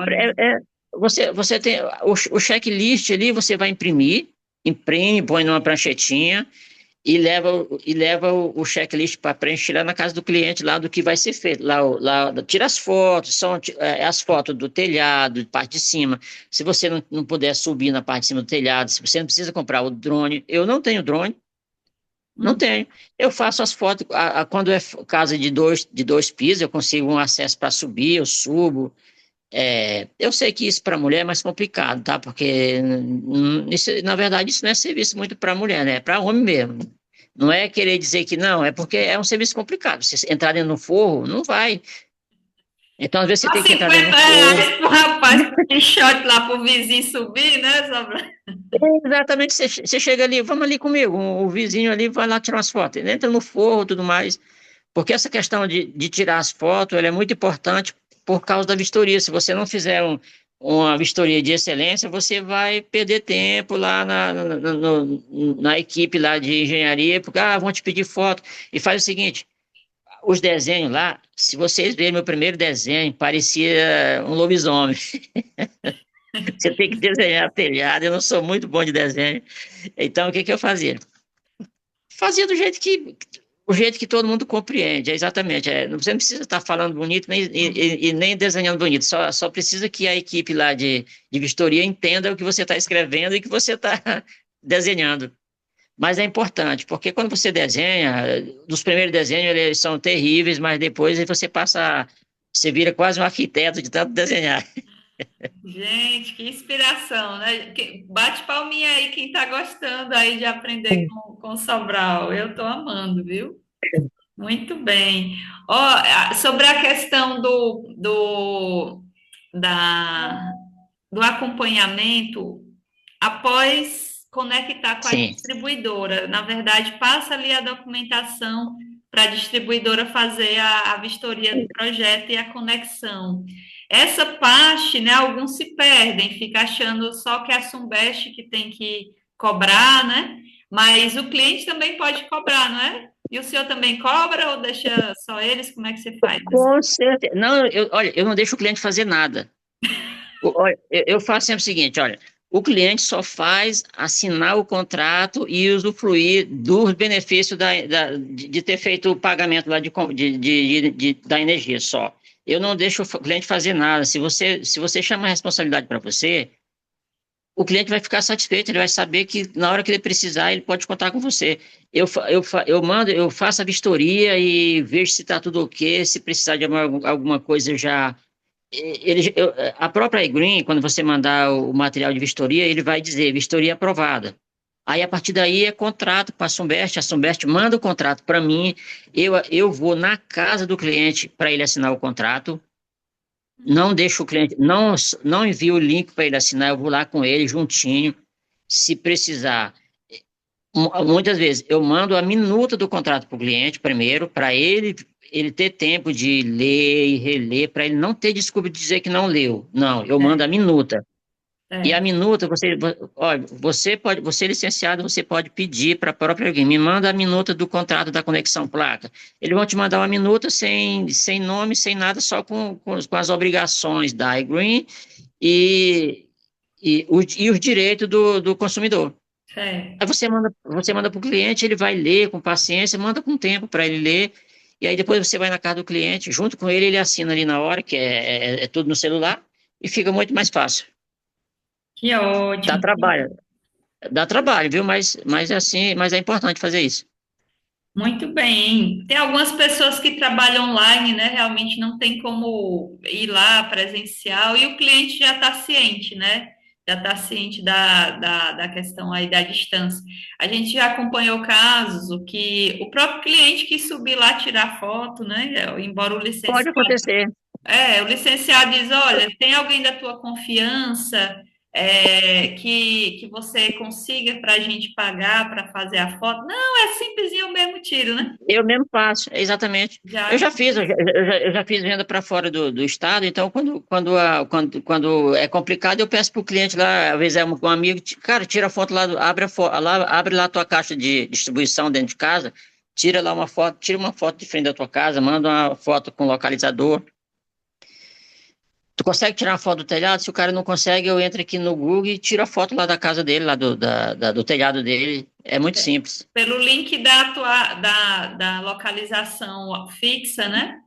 você tem o checklist ali, você vai imprimir, imprime, põe numa pranchetinha e leva o checklist para preencher lá na casa do cliente, lá do que vai ser feito. Lá, tira as fotos, são as fotos do telhado, de parte de cima. Se você não puder subir na parte de cima do telhado, se você não precisa comprar o drone, eu não tenho drone, não Hum. tenho. Eu faço as fotos, quando é casa de dois pisos, eu consigo um acesso para subir, eu subo. Eu sei que isso para mulher é mais complicado, tá? Porque, na verdade, isso não é serviço muito para mulher, né? É para homem mesmo. Não é querer dizer que não, é porque é um serviço complicado. Você entrar dentro do forro, não vai. Então, às vezes, você Dá tem que entrar dentro do forro. R$ 50 pro rapaz com shot lá pro vizinho subir, né, Sobral? Exatamente, você chega ali, vamos ali comigo, o vizinho ali vai lá tirar umas fotos. Ele entra no forro e tudo mais. Porque essa questão de tirar as fotos, ela é muito importante por causa da vistoria. Se você não fizer uma vistoria de excelência, você vai perder tempo lá na equipe lá de engenharia, porque, vão te pedir foto. E faz o seguinte, os desenhos lá, se vocês verem meu primeiro desenho, parecia um lobisomem. Você tem que desenhar telhado, eu não sou muito bom de desenho. Então, o que que eu fazia? Fazia do jeito que o jeito que todo mundo compreende, exatamente. Você não precisa estar falando bonito e nem desenhando bonito, só precisa que a equipe lá de vistoria entenda o que você está escrevendo e que você está desenhando. Mas é importante, porque quando você desenha, nos primeiros desenhos eles são terríveis, mas depois você vira quase um arquiteto de tanto desenhar. Gente, que inspiração, né? Bate palminha aí quem tá gostando aí de aprender com o Sobral. Eu tô amando, viu? Muito bem. Ó, sobre a questão da, do acompanhamento, após conectar com a Sim. distribuidora, na verdade, passa ali a documentação para a distribuidora fazer a vistoria do projeto e a conexão. Essa parte, né, alguns se perdem, fica achando só que é a Sumbest que tem que cobrar, né? Mas o cliente também pode cobrar, não é? E o senhor também cobra ou deixa só eles? Como é que você faz? Com certeza. Não, olha, eu não deixo o cliente fazer nada. Olha, eu faço sempre o seguinte, olha, o cliente só faz assinar o contrato e usufruir dos benefícios de ter feito o pagamento lá da energia só. Eu não deixo o cliente fazer nada. Se você chama a responsabilidade para você, o cliente vai ficar satisfeito, ele vai saber que na hora que ele precisar, ele pode contar com você. Eu faço a vistoria e vejo se está tudo ok, se precisar de alguma coisa eu já a própria iGreen, quando você mandar o material de vistoria, ele vai dizer vistoria aprovada. Aí, a partir daí, é contrato para a Sunbest manda o contrato para mim, eu vou na casa do cliente para ele assinar o contrato, não deixo o cliente, não envio o link para ele assinar, eu vou lá com ele juntinho, se precisar. Muitas vezes eu mando a minuta do contrato para o cliente primeiro, para ele ter tempo de ler e reler, para ele não ter desculpa de dizer que não leu. Não, eu mando a minuta. E a É. minuta, olha, você licenciado, você pode pedir para a própria alguém, me manda a minuta do contrato da conexão placa. Eles vão te mandar uma minuta sem nome, sem nada, só com as obrigações da iGreen e, e os direitos do consumidor. É. Aí você manda para o cliente, ele vai ler com paciência, manda com tempo para ele ler, e aí depois você vai na casa do cliente, junto com ele assina ali na hora, que é tudo no celular, e fica muito mais fácil. Que Dá ótimo. trabalho, dá trabalho, viu? Mas é assim, mas é importante fazer isso. Muito bem. Tem algumas pessoas que trabalham online, né? Realmente não tem como ir lá presencial e o cliente já está ciente, né? já está ciente da questão aí da distância. A gente já acompanhou casos o que o próprio cliente quis subir lá tirar foto, né? Embora Pode acontecer. o licenciado diz, olha, tem alguém da tua confiança que você consiga para a gente pagar para fazer a foto? Não, é simplesinho, eu mesmo tiro, né? Eu mesmo faço, exatamente. Eu Já já fiz, eu já fiz venda para fora do estado, então quando é complicado, eu peço para o cliente lá, às vezes é um amigo, cara, tira a foto lá, abre lá a tua caixa de distribuição dentro de casa, tira lá uma foto, tira uma foto de frente da tua casa, manda uma foto com localizador. Tu consegue tirar uma foto do telhado? Se o cara não consegue, eu entro aqui no Google e tiro a foto lá da casa dele, lá do telhado dele. É muito simples. pelo link da localização fixa, né?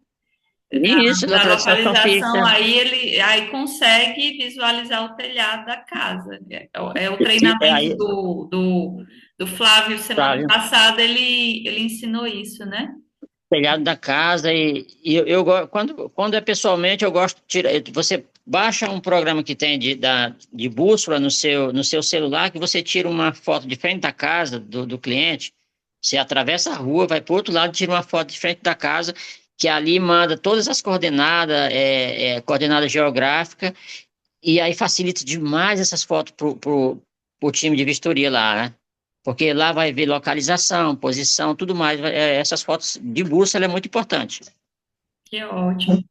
E isso, Da localização localização, fixa. aí ele aí consegue visualizar o telhado da casa. É o É treinamento aí, do Flávio semana sabe? passada, ele ensinou isso, né? Telhado da casa quando é pessoalmente eu gosto de tirar, você baixa um programa que tem de bússola no seu celular que você tira uma foto de frente da casa do cliente, você atravessa a rua, vai para o outro lado, tira uma foto de frente da casa, que ali manda todas as coordenadas, coordenada geográfica, e aí facilita demais essas fotos pro time de vistoria lá, né? Porque lá vai ver localização, posição, tudo mais. Essas fotos de bússola é muito importante. Que ótimo.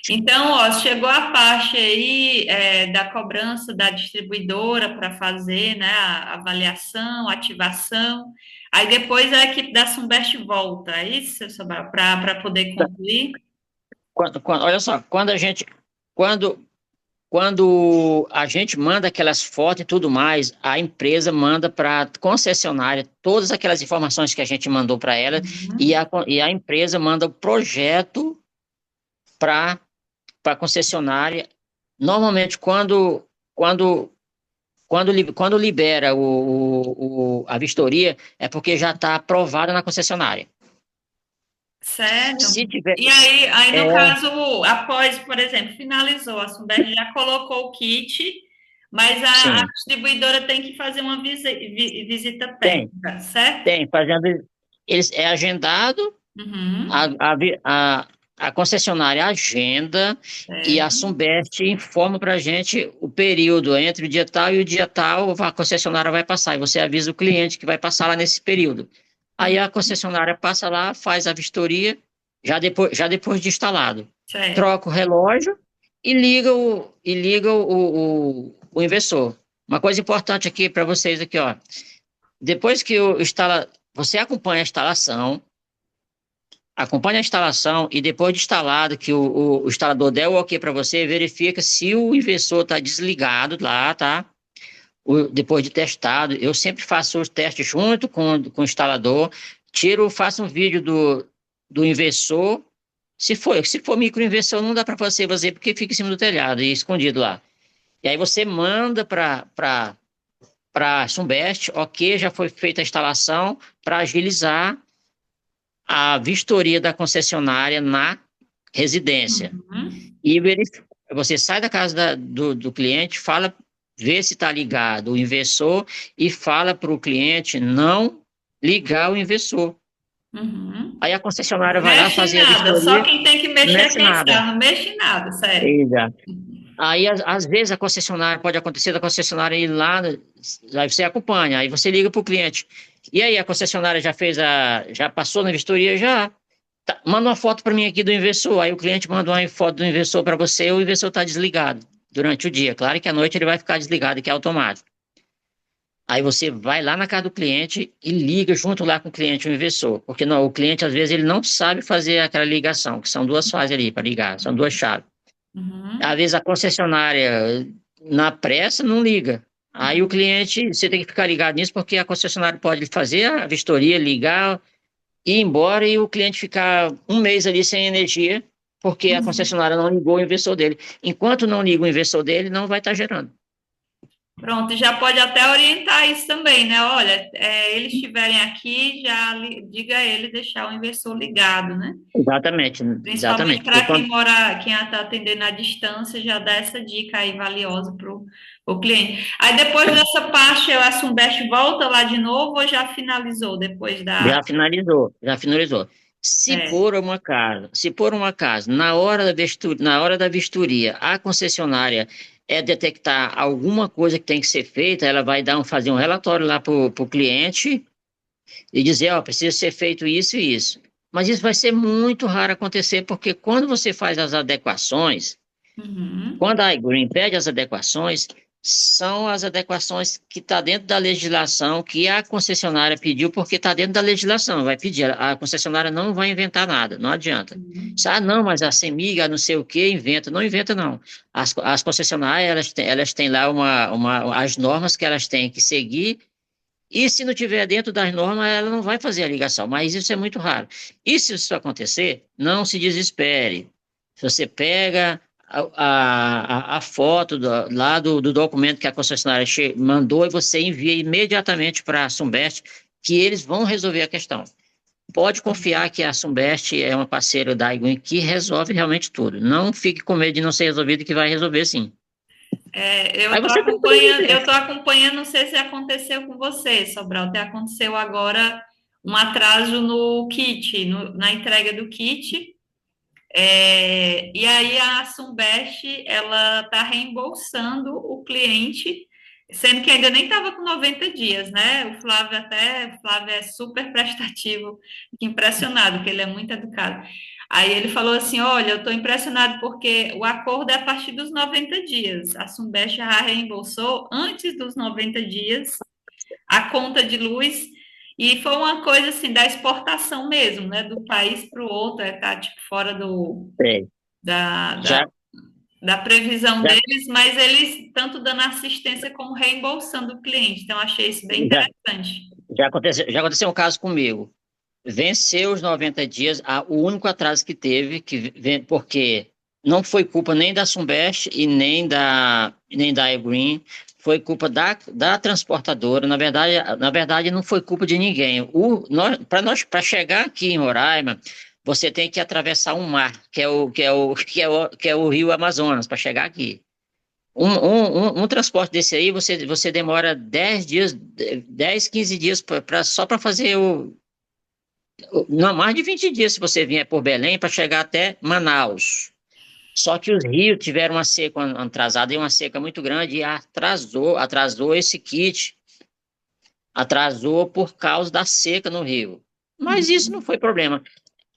Então, ó, chegou a parte aí da cobrança da distribuidora para fazer, né, a avaliação, ativação. Aí depois a equipe da Sunbest volta, é isso, para poder concluir? Olha só, quando, quando a gente manda aquelas fotos e tudo mais, a empresa manda para a concessionária todas aquelas informações que a gente mandou para ela Uhum. e a empresa manda o projeto para a concessionária. Normalmente, quando quando libera a vistoria, é porque já está aprovada na concessionária. Sério? Se tiver. E aí, É, no caso, após, por exemplo, finalizou, a Sunbest já colocou o kit, mas a sim, distribuidora tem que fazer uma visita tem, técnica, certo? tem. Fazendo, é agendado, Uhum. a concessionária agenda e a Certo. Sunbest informa para a gente o período entre o dia tal e o dia tal, a concessionária vai passar, e você avisa o cliente que vai passar lá nesse período. Aí a concessionária passa lá, faz a vistoria, já depois de instalado. Certo. Troca o relógio e liga o inversor. Uma coisa importante aqui para vocês aqui, ó. Depois que você acompanha a instalação e depois de instalado, que o instalador der o OK para você, verifica se o inversor está desligado lá, tá? Depois de testado, eu sempre faço os testes junto com o instalador, faço um vídeo do inversor. Se for microinversor, não dá para você fazer porque fica em cima do telhado e escondido lá. E aí você manda para a Sunbest, OK, já foi feita a instalação para agilizar a vistoria da concessionária na residência. Uhum. E você sai da casa do cliente, vê se está ligado o inversor e fala para o cliente não ligar o inversor. Uhum. Aí a concessionária vai lá Mexe em fazer a nada, só vistoria, quem tem que não mexer é mexe quem nada. está, não mexe em nada, sério. Exato. Aí, às vezes, a concessionária, pode acontecer da concessionária ir lá, aí você acompanha, aí você liga para o cliente. E aí, a concessionária já passou na vistoria? Já. Tá, manda uma foto para mim aqui do inversor. Aí o cliente manda uma foto do inversor para você, o inversor está desligado durante o dia. Claro que à noite ele vai ficar desligado, que é automático. Aí você vai lá na casa do cliente e liga junto lá com o cliente, o inversor. Porque não, o cliente, às vezes, ele não sabe fazer aquela ligação, que são duas fases ali para ligar, são duas chaves. Às Uhum. vezes a concessionária, na pressa, não liga. Aí o cliente, você tem que ficar ligado nisso, porque a concessionária pode fazer a vistoria, ligar, ir embora e o cliente ficar um mês ali sem energia, porque a Uhum. concessionária não ligou o inversor dele. Enquanto não liga o inversor dele, não vai estar gerando. Pronto, já pode até orientar isso também, né? Olha, eles estiverem aqui, diga a ele deixar o inversor ligado, né? Exatamente, Principalmente exatamente. Porque para quem quando, mora, quem está atendendo à distância, já dá essa dica aí valiosa para o cliente. Aí depois dessa parte, a Sunbest volta lá de novo ou já finalizou depois da. já finalizou, já finalizou. É. Se por um acaso, na hora da vistoria, a concessionária detectar alguma coisa que tem que ser feita, ela vai fazer um relatório lá para o cliente e dizer, ó, precisa ser feito isso e isso. Mas isso vai ser muito raro acontecer, porque quando você faz as adequações, Uhum, quando a iGreen pede as adequações, são as adequações que está dentro da legislação que a concessionária pediu, porque está dentro da legislação, vai pedir. A concessionária não vai inventar nada, não adianta. uhum. Ah, não, mas a CEMIG, não sei o que, inventa. Não inventa, não. As concessionárias, elas têm lá as normas que elas têm que seguir, e se não tiver dentro das normas, ela não vai fazer a ligação, mas isso é muito raro. E se isso acontecer, não se desespere. Se você pega a foto lá do documento que a concessionária mandou e você envia imediatamente para a Sunbest, que eles vão resolver a questão. Pode confiar que a Sunbest é uma parceira da Iguin que resolve realmente tudo. Não fique com medo de não ser resolvido, que vai resolver sim. Eu Aí estou você tem acompanhando, eu que. tô acompanhando, não sei se aconteceu com você, Sobral, até aconteceu agora um atraso no kit, na entrega do kit. E aí a Sunbest, ela está reembolsando o cliente, sendo que ainda nem estava com 90 dias, né? O Flávio é super prestativo, fiquei impressionado, que ele é muito educado. Aí ele falou assim, olha, eu estou impressionado porque o acordo é a partir dos 90 dias. A Sunbest já reembolsou antes dos 90 dias a conta de luz e foi uma coisa assim da exportação mesmo, né? Do país para o outro, tá tipo fora É, da, já, da, da previsão já, deles, mas eles tanto dando assistência como reembolsando o cliente. Então, achei isso bem já, interessante. já aconteceu um caso comigo. Venceu os 90 dias, o único atraso que teve, porque não foi culpa nem da Sunbest e nem da Evergreen, foi culpa da transportadora. Na verdade, não foi culpa de ninguém. Para chegar aqui em Roraima, você tem que atravessar um mar, que é o Rio Amazonas, para chegar aqui. Um transporte desse aí, você demora 10 dias, 10, 15 dias só para fazer não, mais de 20 dias se você vier por Belém para chegar até Manaus. Só que os rios tiveram uma seca atrasada e uma seca muito grande e atrasou esse kit, atrasou por causa da seca no rio. Mas isso não Uhum. foi problema.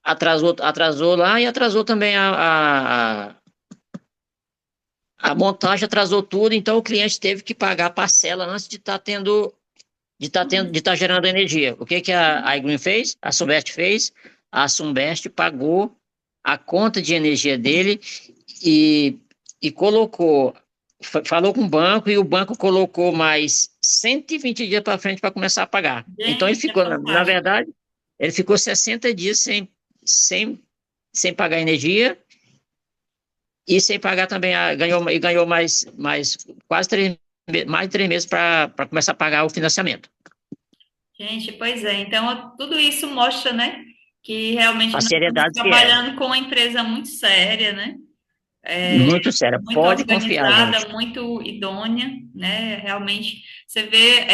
Atrasou lá e atrasou também a montagem, atrasou tudo, então o cliente teve que pagar a parcela antes de estar gerando energia. O que que a iGreen fez? A Sunbest fez? A Sunbest pagou a conta de energia dele e, e falou com o banco e o banco colocou mais 120 dias para frente para começar a pagar. Então ele Gente, é ficou, na fantástico. verdade, ele ficou 60 dias sem, sem pagar energia e sem pagar também, ganhou mais quase mais de 3 meses para começar a pagar o financiamento. Gente, pois é. Então, tudo isso mostra, né, que realmente A nós estamos seriedade que é. trabalhando com uma empresa muito séria, né? Muito séria. Muito Pode confiar, gente. organizada, muito idônea, né? Realmente, você vê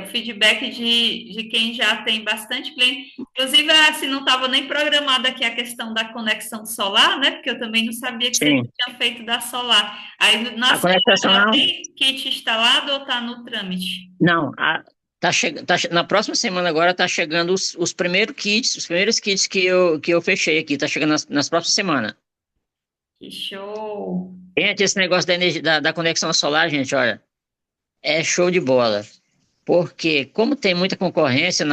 o feedback de quem já tem bastante cliente. Inclusive, assim, não estava nem programada aqui a questão da conexão solar, né? Porque eu também não sabia que você Sim. tinha feito da solar. Aí, na A solar, conexão já não. tem kit instalado ou está no trâmite? Não. Na próxima semana agora tá chegando os primeiros kits que eu fechei aqui. Tá chegando nas próximas semanas. Que show! Gente, esse negócio da energia, da conexão solar, gente, olha, é show de bola. Porque, como tem muita concorrência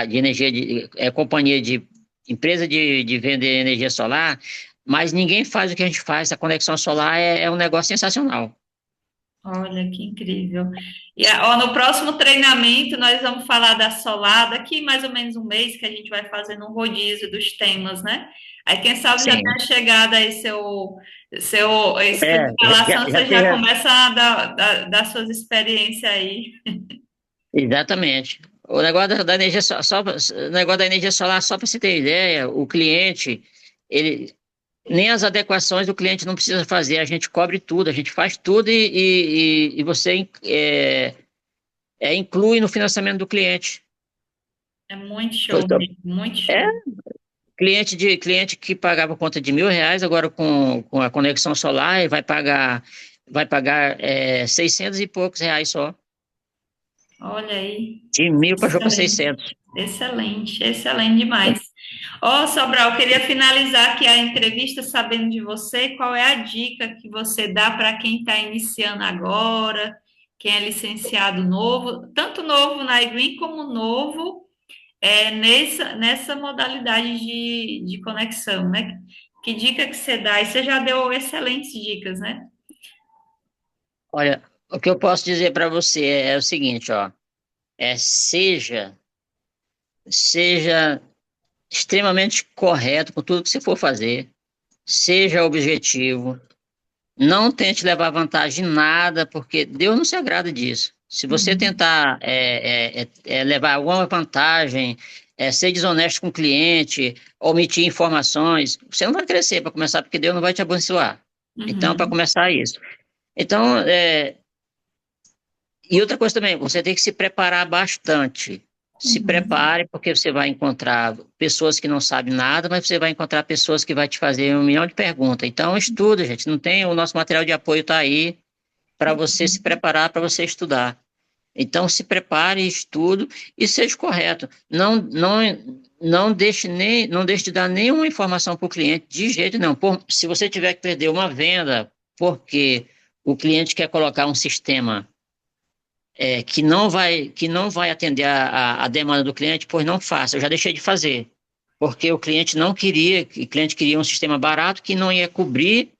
de energia, companhia de empresa de vender energia solar, mas ninguém faz o que a gente faz. A conexão solar é um negócio sensacional. Olha que incrível. E ó, no próximo treinamento nós vamos falar da solar, daqui mais ou menos um mês que a gente vai fazendo um rodízio dos temas, né? Aí quem sabe já Sim. tenha chegado aí sua É, já, instalação, já você já teve, começa a dar suas experiências aí. exatamente. O negócio da energia, o negócio da energia solar, só para você ter ideia, o cliente, ele, nem as adequações do cliente não precisa fazer, a gente cobre tudo, a gente faz tudo e você inclui no financiamento do cliente. É muito Pois show é, mesmo, muito é, show. cliente que pagava conta de R$ 1.000, agora com a conexão solar, ele vai pagar 600 e poucos reais só. Olha aí, De 1.000 passou para excelente, 600. excelente, excelente demais. Ó, Sobral, eu queria finalizar aqui a entrevista sabendo de você, qual é a dica que você dá para quem está iniciando agora, quem é licenciado novo, tanto novo na iGreen como novo nessa modalidade de conexão, né? Que dica que você dá? E você já deu excelentes dicas, né? Olha, o que eu posso dizer para você é o seguinte, ó, seja extremamente correto com tudo que você for fazer, seja objetivo, não tente levar vantagem em nada, porque Deus não se agrada disso. Se você Uhum, tentar levar alguma vantagem, ser desonesto com o cliente, omitir informações, você não vai crescer para começar, porque Deus não vai te abençoar. Então, para uhum, começar, é isso. Então, e outra coisa também, você tem que se preparar bastante. Se uhum. prepare, porque você vai encontrar pessoas que não sabem nada, mas você vai encontrar pessoas que vão te fazer 1 milhão de perguntas. Então, estuda, gente. Não tem, o nosso material de apoio está aí para você se preparar, para você estudar. Então, se prepare, estude e seja correto. Não deixe de dar nenhuma informação para o cliente, de jeito nenhum. Se você tiver que perder uma venda porque o cliente quer colocar um sistema que não vai atender a demanda do cliente, pois não faça. Eu já deixei de fazer, porque o cliente queria um sistema barato que não ia cobrir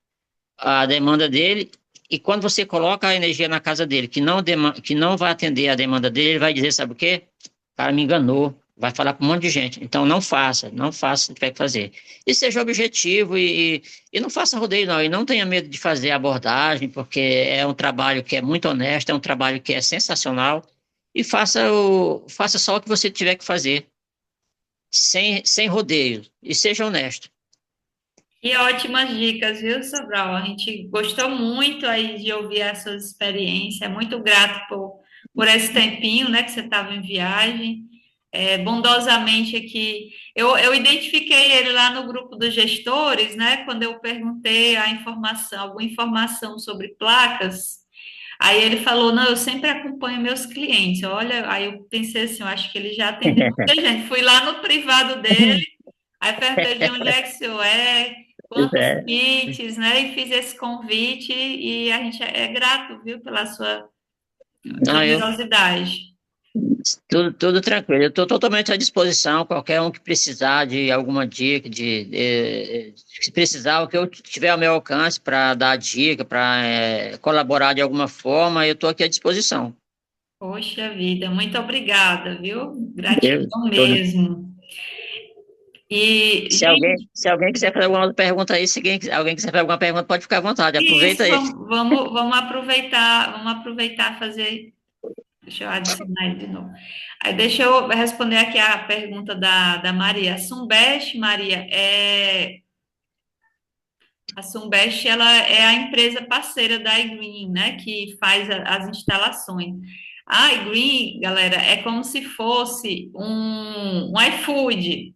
a demanda dele, e quando você coloca a energia na casa dele, que não vai atender a demanda dele, ele vai dizer, sabe o quê? O cara me enganou, vai falar para um monte de gente. Então não faça, não faça o que tiver que fazer. E seja objetivo e não faça rodeio, não. E não tenha medo de fazer abordagem, porque é um trabalho que é muito honesto, é um trabalho que é sensacional. E faça só o que você tiver que fazer, sem rodeio. E seja honesto. E ótimas dicas, viu, Sobral? A gente gostou muito aí de ouvir as suas experiências. É muito grato por esse tempinho, né, que você estava em viagem. Bondosamente aqui, eu identifiquei ele lá no grupo dos gestores, né? Quando eu perguntei alguma informação sobre placas. Aí ele falou: Não, eu sempre acompanho meus clientes. Olha, aí eu pensei assim: Eu acho que ele já atendeu muita gente. Fui lá no privado dele. Aí perguntei de onde é que o senhor Pois quantos é. kits, né? E fiz esse convite e a gente é grato, viu, pela sua Não, generosidade. tudo tranquilo. Eu estou totalmente à disposição. Qualquer um que precisar de alguma dica, se precisar, o que eu tiver ao meu alcance para dar dica, para colaborar de alguma forma, eu estou aqui à disposição. Poxa vida, muito obrigada, viu? Eu, Gratidão tô- mesmo. E, se alguém, gente, se alguém quiser fazer alguma outra pergunta aí, se alguém quiser fazer alguma pergunta, pode ficar à vontade. Aproveita isso, aí. vamos aproveitar fazer. Deixa eu adicionar ele de novo. Aí deixa eu responder aqui a pergunta da Maria. Sumbest, Maria, a Sumbest, ela é a empresa parceira da iGreen, né, que faz as instalações. A iGreen, galera, é como se fosse um iFood.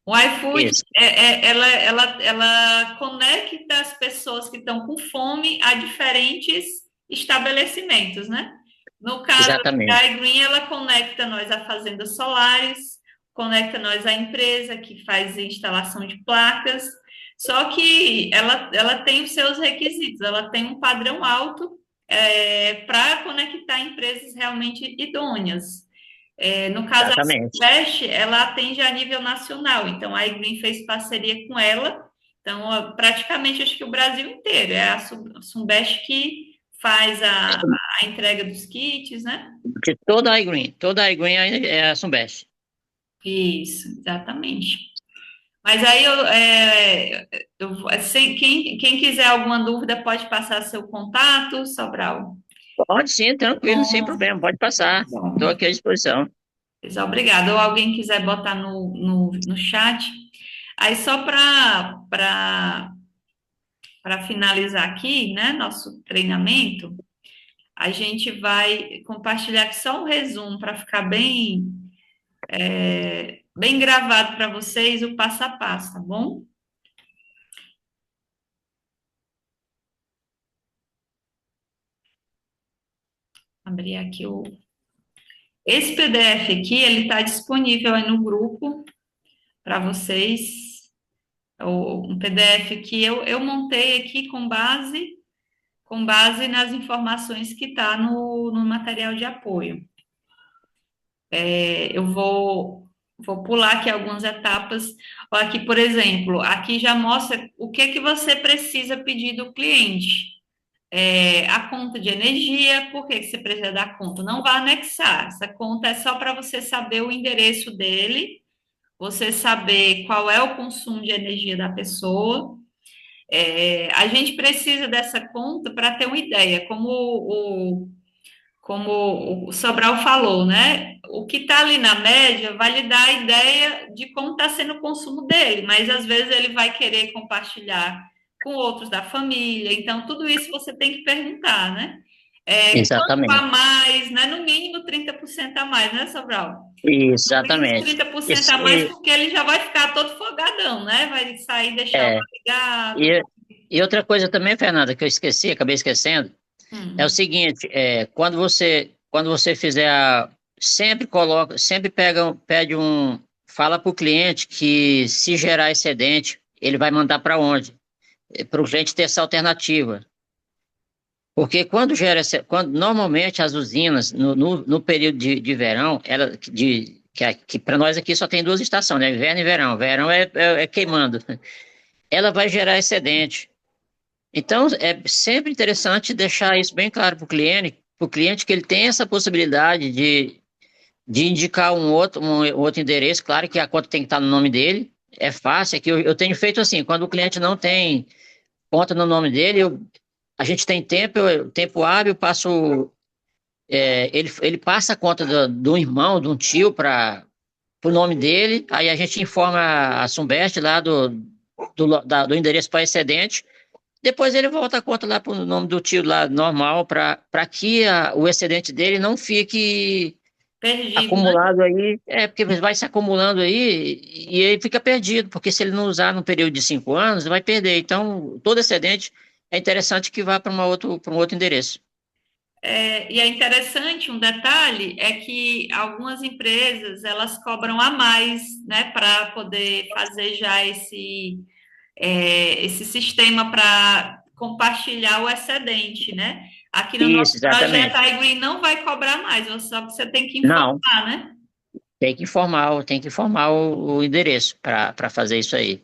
O iFood, Isso, ela conecta as pessoas que estão com fome a diferentes estabelecimentos, né? No caso da exatamente, iGreen, ela conecta nós a fazendas solares, conecta nós à empresa que faz instalação de placas, só que ela tem os seus requisitos, ela tem um padrão alto para conectar empresas realmente idôneas. No caso, a exatamente. Sudeste, ela atende a nível nacional, então a iGreen fez parceria com ela, então praticamente acho que o Brasil inteiro, é a Sudeste que faz a entrega dos kits, né? Porque toda a iGreen é a Sunbest. Isso, exatamente. Mas aí quem quiser alguma dúvida pode passar seu contato, Sobral. Pode sim, tranquilo, sem Bom, problema, pode passar. Estou bom. aqui à disposição. Pois obrigada. Ou alguém quiser botar no chat. Aí só para finalizar aqui, né, nosso treinamento, a gente vai compartilhar aqui só um resumo para ficar bem gravado para vocês o passo a passo, tá bom? Abrir aqui o. Esse PDF aqui, ele está disponível aí no grupo para vocês. Um PDF que eu montei aqui com base nas informações que está no material de apoio. Eu vou pular aqui algumas etapas. Ó, aqui, por exemplo, aqui já mostra o que é que você precisa pedir do cliente. A conta de energia, por que que você precisa da conta? Não vai anexar, essa conta é só para você saber o endereço dele, você saber qual é o consumo de energia da pessoa. A gente precisa dessa conta para ter uma ideia, como o Sobral falou, né? O que está ali na média vai lhe dar a ideia de como está sendo o consumo dele, mas às vezes ele vai querer compartilhar com outros da família, então tudo isso você tem que perguntar, né? Quanto a Exatamente. mais, né? No mínimo 30% a mais, né, Sobral? No mínimo Exatamente. 30% a mais, porque ele já vai ficar todo folgadão, né? Vai sair e deixar o É, ligado. e, e outra coisa também, Fernanda, que eu esqueci, acabei esquecendo, é o Hum. seguinte, quando você fizer sempre fala para o cliente que se gerar excedente, ele vai mandar para onde? Para o cliente ter essa alternativa. Porque quando normalmente as usinas, no período de verão, que para nós aqui só tem duas estações, né? Inverno e verão. Verão é queimando. Ela vai gerar excedente. Então, é sempre interessante deixar isso bem claro para o cliente que ele tem essa possibilidade de indicar um outro endereço. Claro que a conta tem que estar no nome dele. É fácil, é que eu tenho feito assim, quando o cliente não tem conta no nome dele, a gente tem tempo hábil, ele passa a conta do irmão, de um tio para o nome dele, aí a gente informa a Sunbest lá do endereço para excedente. Depois ele volta a conta lá para o nome do tio lá normal, para que o excedente dele não fique Perdido, né? acumulado aí. Porque vai se acumulando aí e ele fica perdido, porque se ele não usar no período de 5 anos, vai perder. Então, todo excedente é interessante que vá para um outro endereço. E é interessante, um detalhe é que algumas empresas elas cobram a mais, né, para poder fazer já esse sistema para compartilhar o excedente, né? Aqui no Isso, nosso projeto, exatamente. a iGreen não vai cobrar mais, só que você tem que Não, informar, né? tem que informar o endereço para fazer isso aí.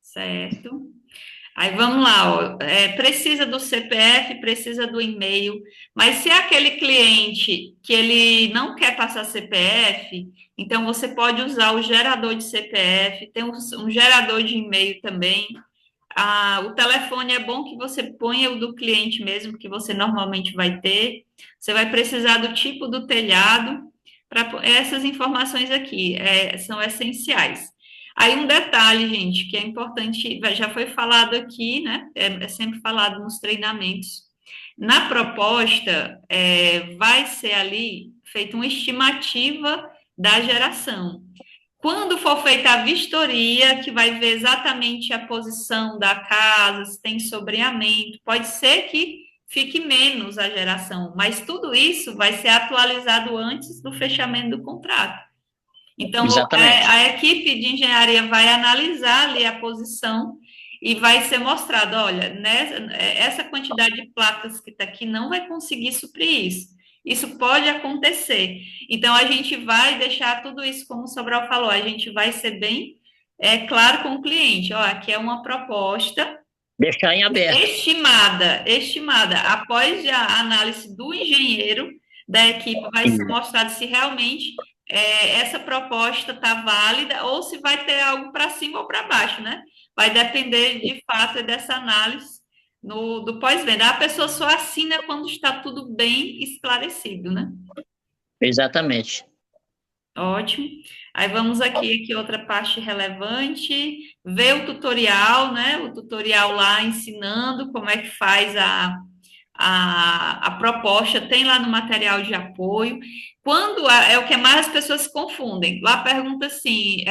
Certo. Aí vamos lá, ó. Precisa do CPF, precisa do e-mail, mas se é aquele cliente que ele não quer passar CPF, então você pode usar o gerador de CPF, tem um gerador de e-mail também. O telefone é bom que você ponha o do cliente mesmo, que você normalmente vai ter. Você vai precisar do tipo do telhado, para essas informações aqui são essenciais. Aí um detalhe, gente, que é importante, já foi falado aqui, né? É sempre falado nos treinamentos. Na proposta, vai ser ali feita uma estimativa da geração. Quando for feita a vistoria, que vai ver exatamente a posição da casa, se tem sobreamento, pode ser que fique menos a geração, mas tudo isso vai ser atualizado antes do fechamento do contrato. Então, Exatamente. a equipe de engenharia vai analisar ali a posição e vai ser mostrado, olha, essa quantidade de placas que está aqui não vai conseguir suprir isso. Isso pode acontecer. Então, a gente vai deixar tudo isso, como o Sobral falou, a gente vai ser bem claro com o cliente. Ó, aqui é uma proposta, Deixar em aberto. Estimada. Após a análise do engenheiro da equipe, vai ser Isso. mostrado se realmente essa proposta está válida ou se vai ter algo para cima ou para baixo, né? Vai depender de fato dessa análise do pós-venda. A pessoa só assina quando está tudo bem esclarecido, né? Exatamente. Ótimo. Aí vamos aqui outra parte relevante, ver o tutorial, né? O tutorial lá ensinando como é que faz a proposta, tem lá no material de apoio. É o que mais as pessoas se confundem. Lá pergunta assim,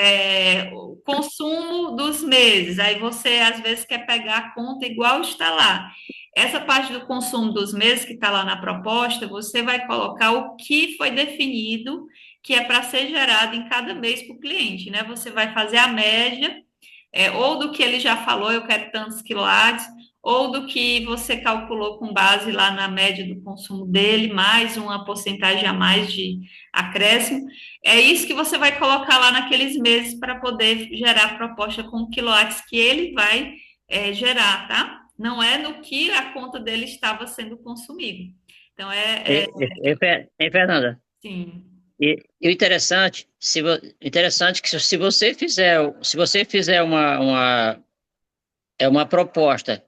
o consumo dos meses. Aí você às vezes quer pegar a conta igual está lá. Essa parte do consumo dos meses que está lá na proposta, você vai colocar o que foi definido que é para ser gerado em cada mês para o cliente, né? Você vai fazer a média, ou do que ele já falou, eu quero tantos quilowatts, ou do que você calculou com base lá na média do consumo dele, mais uma porcentagem a mais de acréscimo. É isso que você vai colocar lá naqueles meses para poder gerar a proposta com quilowatts que ele vai gerar, tá? Não é no que a conta dele estava sendo consumido. Então, Fernanda, sim. e o interessante, interessante que se você fizer uma proposta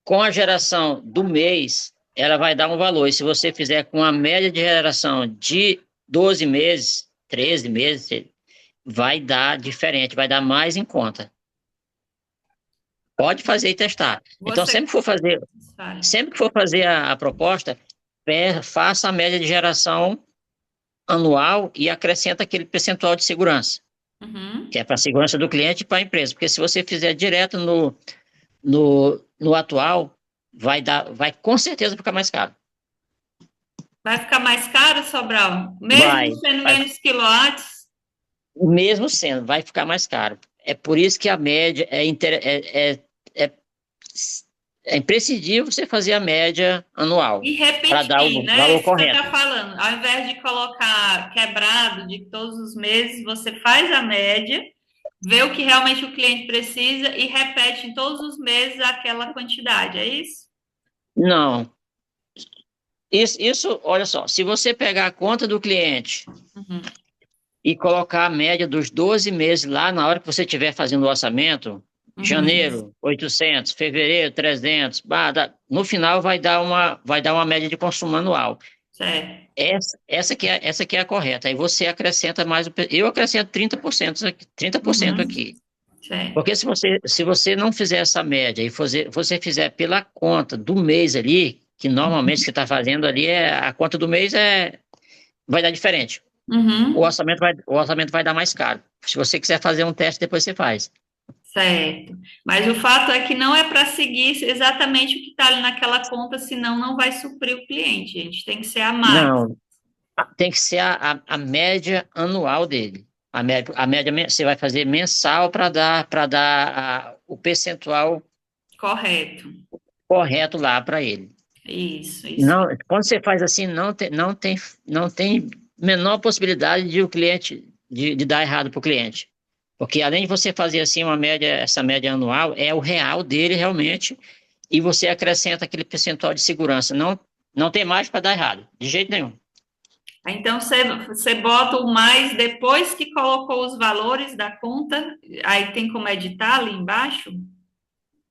com a geração do mês, ela vai dar um valor. E se você fizer com a média de geração de 12 meses, 13 meses, vai dar diferente, vai dar mais em conta. Pode fazer e testar. Então, Você. Fale. sempre que for fazer a proposta, faça a média de geração anual e acrescenta aquele percentual de segurança, Uhum. que é para a segurança do cliente e para a empresa. Porque se você fizer direto no atual, vai com certeza ficar mais caro. Vai ficar mais caro, Sobral? Mesmo Vai, sendo vai, menos quilowatts? mesmo sendo, vai ficar mais caro. É por isso que a média é, é imprescindível você fazer a média anual E para dar repetir, o né? valor Isso que você correto. está falando. Ao invés de colocar quebrado de todos os meses, você faz a média, vê o que realmente o cliente precisa e repete em todos os meses aquela quantidade, é isso? Não, olha só, se você pegar a conta do cliente Uhum. e colocar a média dos 12 meses lá na hora que você estiver fazendo o orçamento, Uhum. janeiro, 800, fevereiro, 300, no final vai dar uma média de consumo anual. Certo. Essa que é a correta. Aí você acrescenta mais, eu acrescento 30% aqui, 30% Uhum. aqui. Certo. Porque se você não fizer essa média e você fizer pela conta do mês ali, que normalmente você está fazendo ali, a conta do mês vai dar diferente. Uhum. O orçamento vai dar mais caro. Se você quiser fazer um teste, depois você faz. Certo. Mas o fato é que não é para seguir exatamente o que está ali naquela conta, senão não vai suprir o cliente. gente tem que ser a mais. Não, tem que ser a média anual dele. Você vai fazer mensal para dar o percentual Correto. correto lá para ele. Isso. Não, quando você faz assim, não tem menor possibilidade de o cliente de dar errado para o cliente. Porque além de você fazer assim essa média anual, é o real dele realmente, e você acrescenta aquele percentual de segurança. Não tem mais para dar errado, de jeito nenhum. Então você bota o mais depois que colocou os valores da conta, aí tem como editar ali embaixo?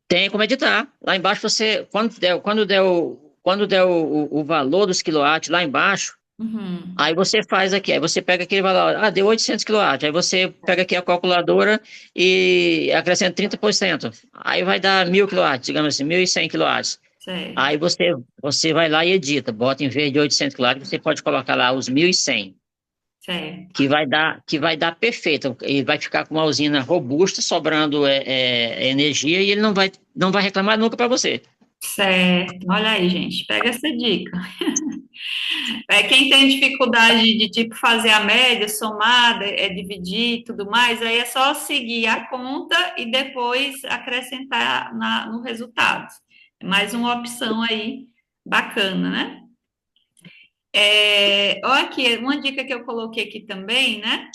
Tem como editar. Lá embaixo você, quando der o valor dos quilowatts lá embaixo, Uhum. aí você faz aqui, aí você pega aquele valor, deu 800 quilowatts, aí você pega aqui a calculadora e acrescenta 30%. Aí vai dar 1.000 quilowatts, digamos assim, 1.100 quilowatts. Certo, Aí você vai lá e edita, bota em vez de 800 quilowatts, você pode colocar lá os 1.100, certo. que vai dar perfeito. Ele vai ficar com uma usina robusta, sobrando energia e ele não vai reclamar nunca para você. Certo. Olha aí, gente, pega essa dica. Quem tem dificuldade de tipo fazer a média, somar, dividir e tudo mais, aí é só seguir a conta e depois acrescentar no resultado. É mais uma opção aí bacana, né? Olha aqui, uma dica que eu coloquei aqui também, né?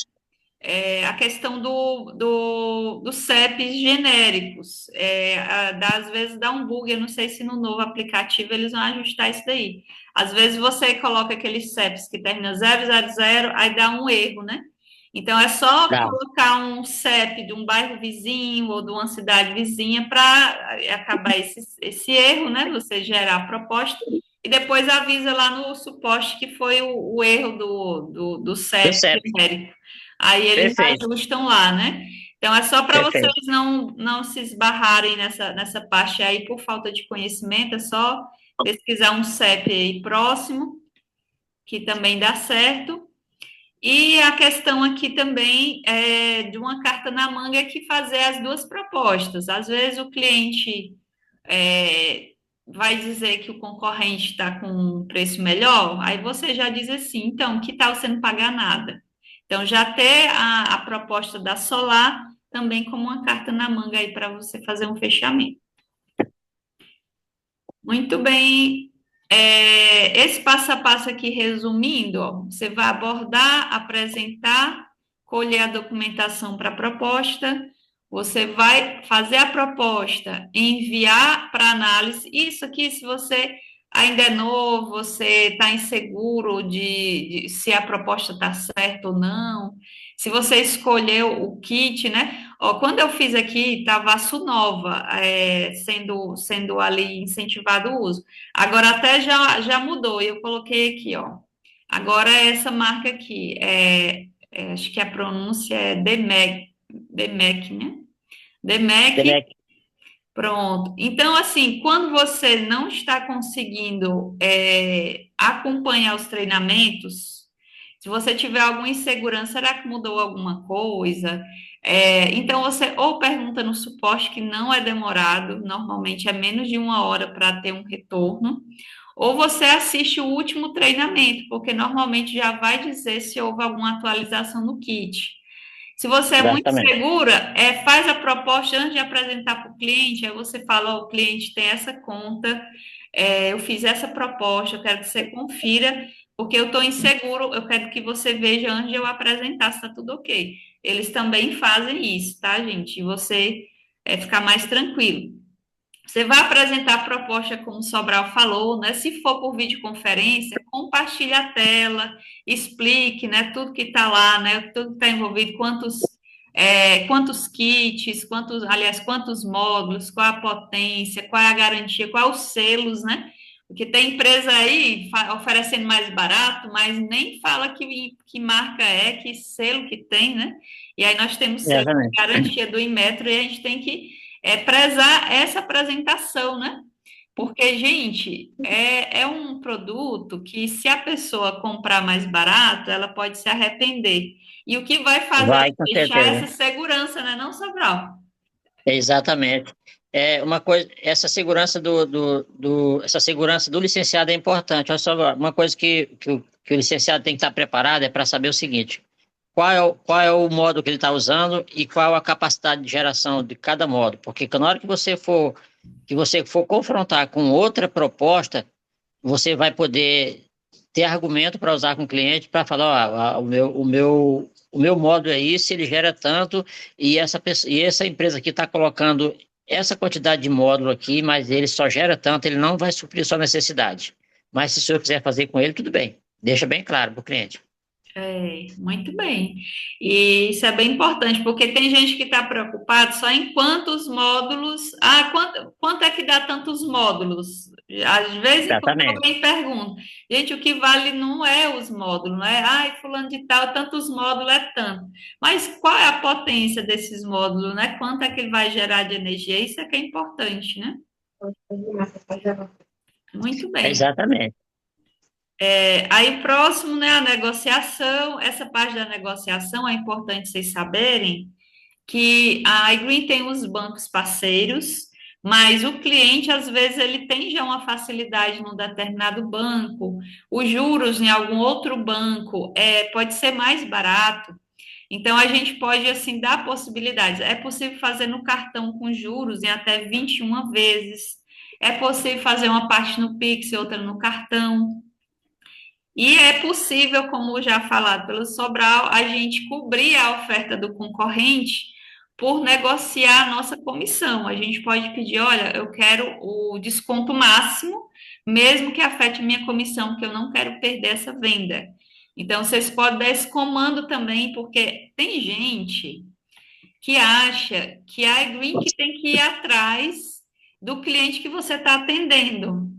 a questão dos CEPs genéricos. Às vezes dá um bug, eu não sei se no novo aplicativo eles vão ajustar isso daí. Às vezes você coloca aqueles CEPs que termina 000, aí dá um erro, né? Então é só Dá. colocar um CEP de um bairro vizinho ou de uma cidade vizinha para acabar esse erro, né? Você gerar a proposta e depois avisa lá no suporte que foi o erro do Do CEP CEP. genérico. Aí eles Perfeito, ajustam lá, né? Então é só para vocês perfeito. não se esbarrarem nessa parte aí por falta de conhecimento, é só pesquisar um CEP aí próximo, que também dá certo. E a questão aqui também é de uma carta na manga é que fazer as duas propostas. Às vezes o cliente é, vai dizer que o concorrente está com um preço melhor, aí você já diz assim, então, que tal você não pagar nada? Então, já ter a proposta da Solar também como uma carta na manga aí para você fazer um fechamento. Muito bem. Esse passo a passo aqui, resumindo, ó, você vai abordar, apresentar, colher a documentação para a proposta, você vai fazer a proposta, enviar para análise. Isso aqui, se você ainda é novo, você está inseguro de se a proposta está certa ou não, se você escolheu o kit, né? Ó, quando eu fiz aqui, estava aço nova, sendo ali incentivado o uso. Agora até já mudou, eu coloquei aqui, ó. Agora essa marca aqui, acho que a pronúncia é Demec, né? Demec, Demec. pronto. Então, assim, quando você não está conseguindo acompanhar os treinamentos, se você tiver alguma insegurança, será que mudou alguma coisa? Então, você ou pergunta no suporte, que não é demorado, normalmente é menos de uma hora para ter um retorno, ou você assiste o último treinamento, porque normalmente já vai dizer se houve alguma atualização no kit. Se você é muito Exatamente. segura, faz a proposta antes de apresentar para o cliente, aí você fala, ó, o cliente tem essa conta, eu fiz essa proposta, eu quero que você confira, porque eu estou inseguro, eu quero que você veja antes de eu apresentar se está tudo ok. Eles também fazem isso, tá, gente? E você ficar mais tranquilo. Você vai apresentar a proposta, como o Sobral falou, né? Se for por videoconferência, compartilhe a tela, explique, né? Tudo que está lá, né? Tudo que está envolvido, quantos kits, quantos módulos, qual a potência, qual é a garantia, quais os selos, né? Porque tem empresa aí oferecendo mais barato, mas nem fala que marca que selo que tem, né? E aí nós temos selo de Exatamente. garantia do Inmetro e a gente tem que prezar essa apresentação, né? Porque, gente, é um produto que, se a pessoa comprar mais barato, ela pode se arrepender. E o que vai fazer ela Vai, com deixar certeza. essa segurança, né, não, Sobral? Exatamente. É uma coisa, essa segurança do licenciado é importante. Olha só, uma coisa que o licenciado tem que estar preparado é para saber o seguinte: qual é o modo que ele está usando e qual a capacidade de geração de cada modo. Porque na hora que você for confrontar com outra proposta, você vai poder ter argumento para usar com o cliente para falar, ó, o meu modo é isso, ele gera tanto, e essa empresa aqui está colocando essa quantidade de módulo aqui, mas ele só gera tanto, ele não vai suprir sua necessidade. Mas se o senhor quiser fazer com ele, tudo bem. Deixa bem claro para o cliente. Muito bem. E isso é bem importante, porque tem gente que está preocupado só em quantos módulos. Quanto é que dá tantos módulos? Às vezes, quando Exatamente. alguém pergunta, gente, o que vale não é os módulos, não é? Ai, fulano de tal, tantos módulos é tanto. Mas qual é a potência desses módulos, né? Quanto é que ele vai gerar de energia? Isso é que é importante, né? Muito bem. Exatamente. Aí, próximo, né, a negociação. Essa parte da negociação é importante vocês saberem que a iGreen tem os bancos parceiros, mas o cliente, às vezes, ele tem já uma facilidade num determinado banco, os juros em algum outro banco pode ser mais barato. Então, a gente pode, assim, dar possibilidades. É possível fazer no cartão com juros em até 21 vezes. É possível fazer uma parte no Pix e outra no cartão. E é possível, como já falado pelo Sobral, a gente cobrir a oferta do concorrente por negociar a nossa comissão. A gente pode pedir, olha, eu quero o desconto máximo, mesmo que afete minha comissão, porque eu não quero perder essa venda. Então, vocês podem dar esse comando também, porque tem gente que acha que a iGreen que tem que ir atrás do cliente que você está atendendo.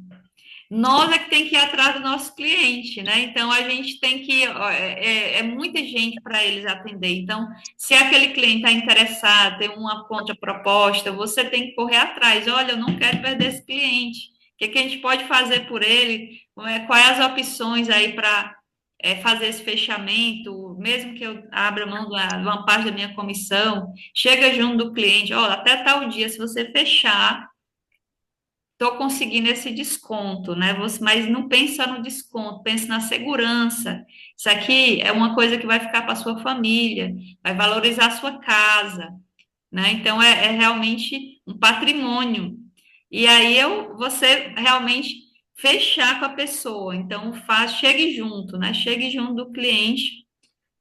Nós é que tem que ir atrás do nosso cliente, né? Então a gente tem que é muita gente para eles atender. Então, se aquele cliente está interessado, tem uma contraproposta, você tem que correr atrás. Olha, eu não quero perder esse cliente. O que, que a gente pode fazer por ele? Quais as opções aí para fazer esse fechamento, mesmo que eu abra mão de uma parte da minha comissão, chega junto do cliente, ó, até tal dia, se você fechar, estou conseguindo esse desconto, né? Mas não pensa no desconto, pensa na segurança. Isso aqui é uma coisa que vai ficar para sua família, vai valorizar a sua casa, né? Então é realmente um patrimônio. E aí você realmente fechar com a pessoa. Então chegue junto, né? Chegue junto do cliente.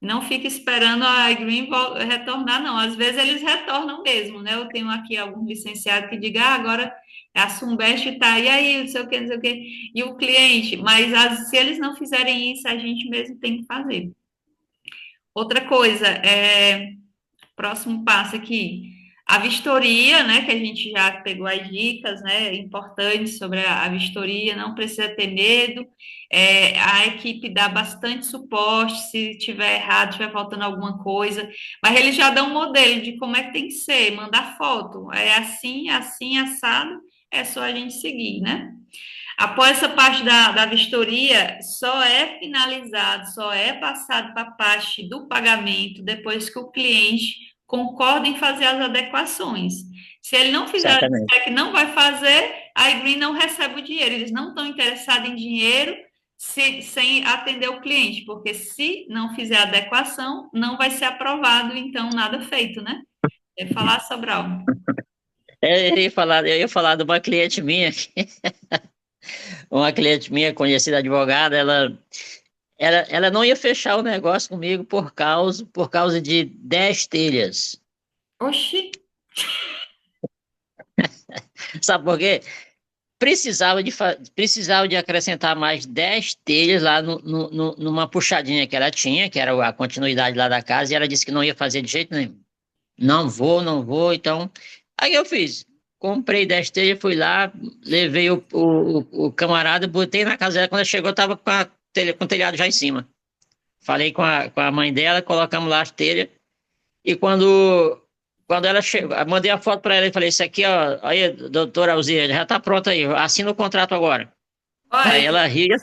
Não fique esperando a iGreen retornar, não. Às vezes eles retornam mesmo, né? Eu tenho aqui algum licenciado que diga, agora a Sumbest está aí, não sei o quê, não sei o quê, e o cliente, mas se eles não fizerem isso, a gente mesmo tem que fazer. Outra coisa, próximo passo aqui, a vistoria, né, que a gente já pegou as dicas, né, importantes sobre a vistoria, não precisa ter medo, a equipe dá bastante suporte, se tiver errado, tiver faltando alguma coisa, mas eles já dão um modelo de como é que tem que ser, mandar foto, é assim, assim, assado, é só a gente seguir, né? Após essa parte da vistoria, só é finalizado, só é passado para a parte do pagamento depois que o cliente concorda em fazer as adequações. Se ele não fizer, Exatamente. disser que não vai fazer, a iGreen não recebe o dinheiro. Eles não estão interessados em dinheiro sem atender o cliente, porque se não fizer a adequação, não vai ser aprovado, então nada feito, né? É falar, Sobral. Eu ia falar de uma cliente minha, uma cliente minha, conhecida advogada, ela não ia fechar o negócio comigo por causa de 10 telhas. Oxi, Sabe por quê? Precisava de acrescentar mais 10 telhas lá numa puxadinha que ela tinha, que era a continuidade lá da casa, e ela disse que não ia fazer de jeito nenhum. Não vou, não vou, então. Aí eu fiz. Comprei 10 telhas, fui lá, levei o camarada, botei na casa dela. Quando ela chegou, tava com o telhado já em cima. Falei com a mãe dela, colocamos lá as telhas. E quando ela chegou, eu mandei a foto para ela e falei: Isso aqui, ó, aí, doutora Alzira, já tá pronto aí, assina o contrato agora. Aí olha, ela ria,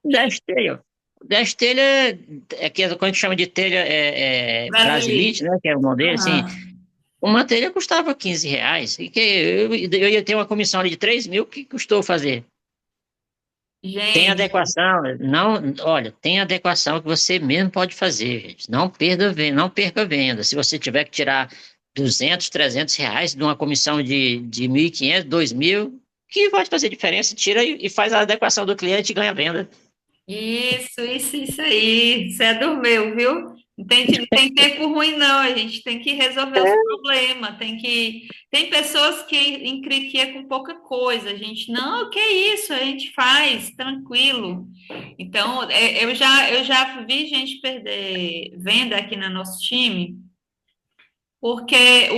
10 telhas. 10 telhas, que quando a gente chama de telha brasileiro. Brasilite, né? Que é o nome dele, assim. Aham. Uma telha custava R$ 15. E que eu ia ter uma comissão ali de 3.000 que custou fazer. Tem Gente, adequação, não, olha, tem adequação que você mesmo pode fazer, gente. Não perca a venda. Se você tiver que tirar 200, R$ 300 de uma comissão de 1.500, 2.000, que vai fazer diferença, tira e faz a adequação do cliente e ganha a venda. isso aí. Isso é do meu, viu? Não tem tempo ruim, não. A gente tem que resolver os problemas. Tem pessoas que encriquia com pouca coisa. A gente, não, que isso? A gente faz, tranquilo. Então, eu já vi gente perder venda aqui no nosso time porque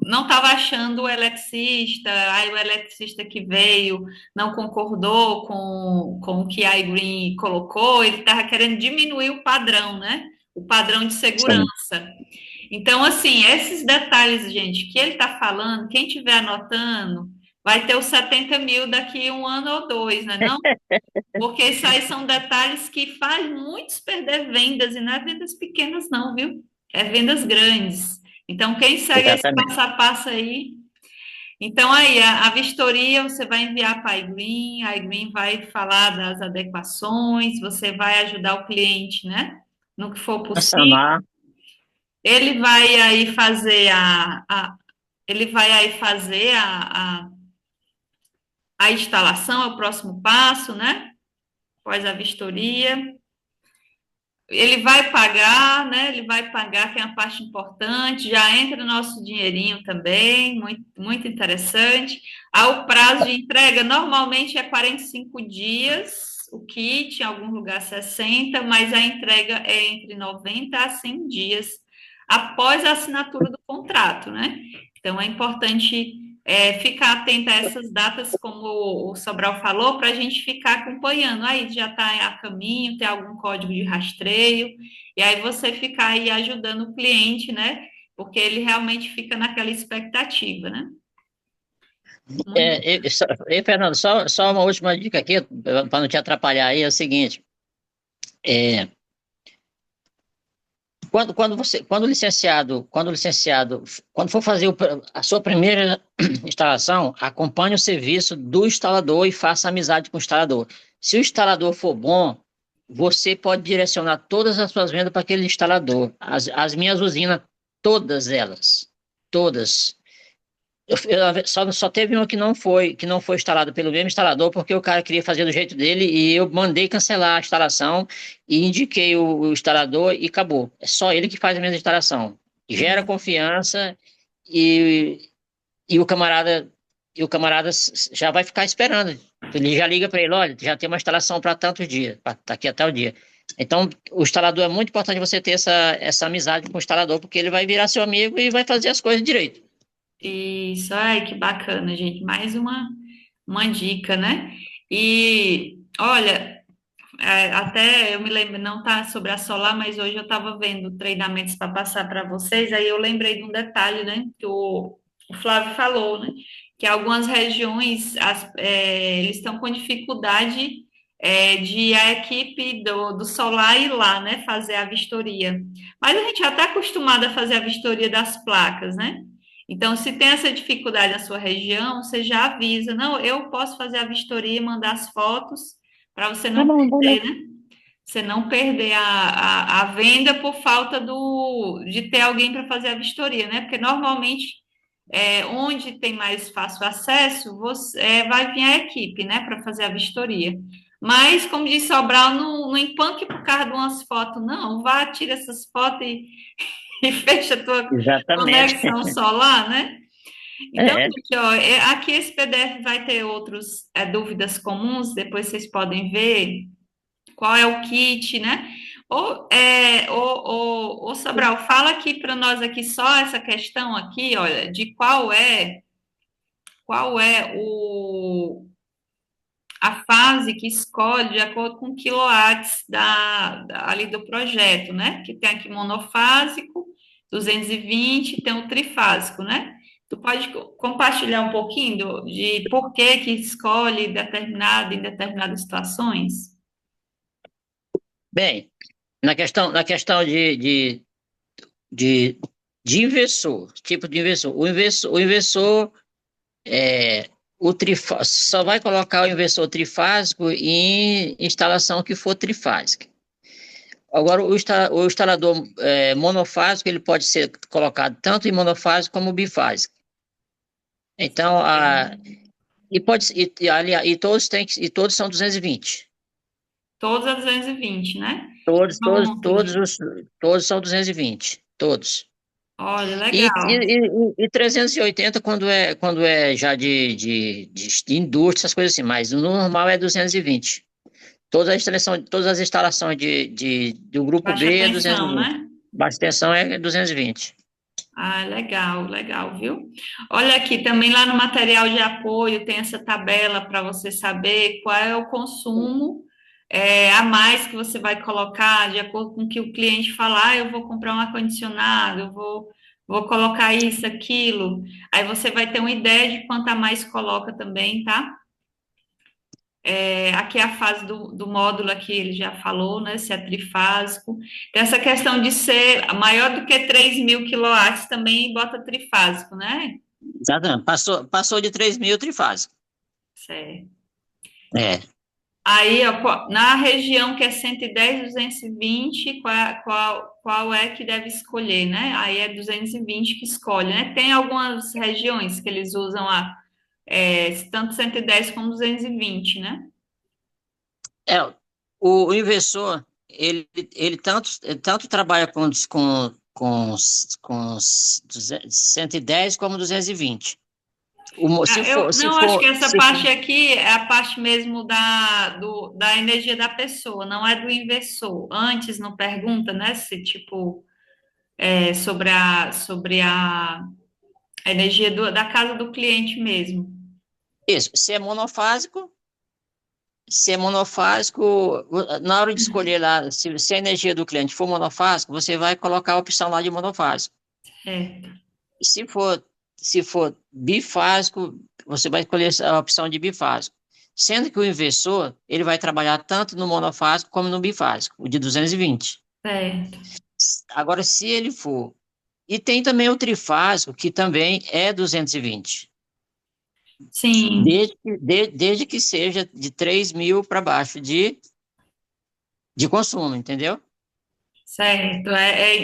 não estava achando o eletricista, aí o eletricista que veio não concordou com o que a iGreen colocou, ele estava querendo diminuir o padrão, né? O padrão de Sim. segurança. Então, assim, esses detalhes, gente, que ele está falando, quem estiver anotando, vai ter os 70 mil daqui um ano ou dois, né? Não? Porque isso aí são detalhes que faz muitos perder vendas, e não é vendas pequenas, não, viu? É vendas grandes. Então, quem segue esse passo Exatamente. a passo aí. Então, aí, a vistoria você vai enviar para a iGreen vai falar das adequações, você vai ajudar o cliente, né? No que for possível. Acionar. Ele vai aí fazer ele vai aí fazer a instalação, é o próximo passo, né? após a vistoria. Ele vai pagar, né? Ele vai pagar, que é uma parte importante, já entra o nosso dinheirinho também, muito, muito interessante. O prazo de entrega normalmente é 45 dias, o kit, em algum lugar 60, mas a entrega é entre 90 a 100 dias após a assinatura do contrato, né? Então é importante ficar atento a essas datas, como o Sobral falou, para a gente ficar acompanhando. Aí já está a caminho, tem algum código de rastreio, e aí você ficar aí ajudando o cliente, né? Porque ele realmente fica naquela expectativa, né? Muito. Fernando, só uma última dica aqui, para não te atrapalhar aí, é o seguinte. É, quando for fazer a sua primeira instalação, acompanhe o serviço do instalador e faça amizade com o instalador. Se o instalador for bom, você pode direcionar todas as suas vendas para aquele instalador. As minhas usinas, todas elas, todas. Só teve uma que não foi instalada pelo mesmo instalador, porque o cara queria fazer do jeito dele e eu mandei cancelar a instalação e indiquei o instalador e acabou. É só ele que faz a mesma instalação. Gera confiança e, e o camarada já vai ficar esperando. Ele já liga para ele, olha, já tem uma instalação para tantos dias, daqui até o dia. Então, o instalador é muito importante você ter essa amizade com o instalador, porque ele vai virar seu amigo e vai fazer as coisas direito. Isso, ai, que bacana, gente. Mais uma dica, né? E olha, até eu me lembro, não tá sobre a Solar, mas hoje eu estava vendo treinamentos para passar para vocês, aí eu lembrei de um detalhe, né? Que o Flávio falou, né? Que algumas regiões eles estão com dificuldade de a equipe do Solar ir lá, né? Fazer a vistoria. Mas a gente já está acostumado a fazer a vistoria das placas, né? Então, se tem essa dificuldade na sua região, você já avisa, não, eu posso fazer a vistoria e mandar as fotos para você Tá não bom, perder, beleza. né? Você não perder a venda por falta de ter alguém para fazer a vistoria, né? Porque normalmente onde tem mais fácil acesso, vai vir a equipe, né, para fazer a vistoria. Mas, como disse Sobral, não empanque por causa de umas fotos, não. Vá, tira essas fotos e fecha a tua Exatamente. conexão solar, né? Então, É, gente, ó, aqui esse PDF vai ter outros dúvidas comuns, depois vocês podem ver qual é o kit, né? Ô, Sobral, fala aqui para nós aqui só essa questão aqui, olha, de qual é a fase que escolhe de acordo com o quilowatts ali do projeto, né? Que tem aqui monofásico, 220, tem o trifásico, né? Tu pode compartilhar um pouquinho de por que escolhe em determinadas situações? bem, na questão de, de inversor, tipo de inversor. O inversor só vai colocar o inversor trifásico em instalação que for trifásica. Agora, o instalador monofásico, ele pode ser colocado tanto em monofásico como bifásico. Então, e pode e todos são 220. Todos a 220, né? Todos, todos, Pronto, todos, gente. todos são 220, todos. Olha, E, legal. e, e 380 quando é já de indústria, essas coisas assim, mas o normal é 220. Todas as instalações do grupo Baixa B é tensão, 220. né? Baixa tensão é 220. Ah, legal, legal, viu? Olha aqui, também lá no material de apoio tem essa tabela para você saber qual é o consumo a mais que você vai colocar, de acordo com o que o cliente falar, eu vou comprar um ar-condicionado, vou colocar isso, aquilo. Aí você vai ter uma ideia de quanto a mais coloca também, tá? Aqui é a fase do módulo, aqui ele já falou, né? Se é trifásico. Tem essa questão de ser maior do que 3.000 quilowatts, também bota trifásico, né? Exatamente. Passou de 3.000 trifásico. Certo. É. Aí, ó, na região que é 110, 220, qual é que deve escolher, né? Aí é 220 que escolhe, né? Tem algumas regiões que eles usam tanto 110 como 220, né? É, o inversor, ele tanto trabalha com 110 como 220. Se Eu for, se não acho que for, essa se for, parte aqui é a parte mesmo da energia da pessoa, não é do inversor. Antes não pergunta, né? Se tipo a energia da casa do cliente mesmo. isso, se é monofásico, na hora de escolher lá, se a energia do cliente for monofásico, você vai colocar a opção lá de monofásico. É, Se for, se for bifásico, você vai escolher a opção de bifásico. Sendo que o inversor, ele vai trabalhar tanto no monofásico como no bifásico, o de 220. certo. Agora, se ele for. E tem também o trifásico, que também é 220. Sim, Desde que seja de 3.000 para baixo de consumo, entendeu? certo.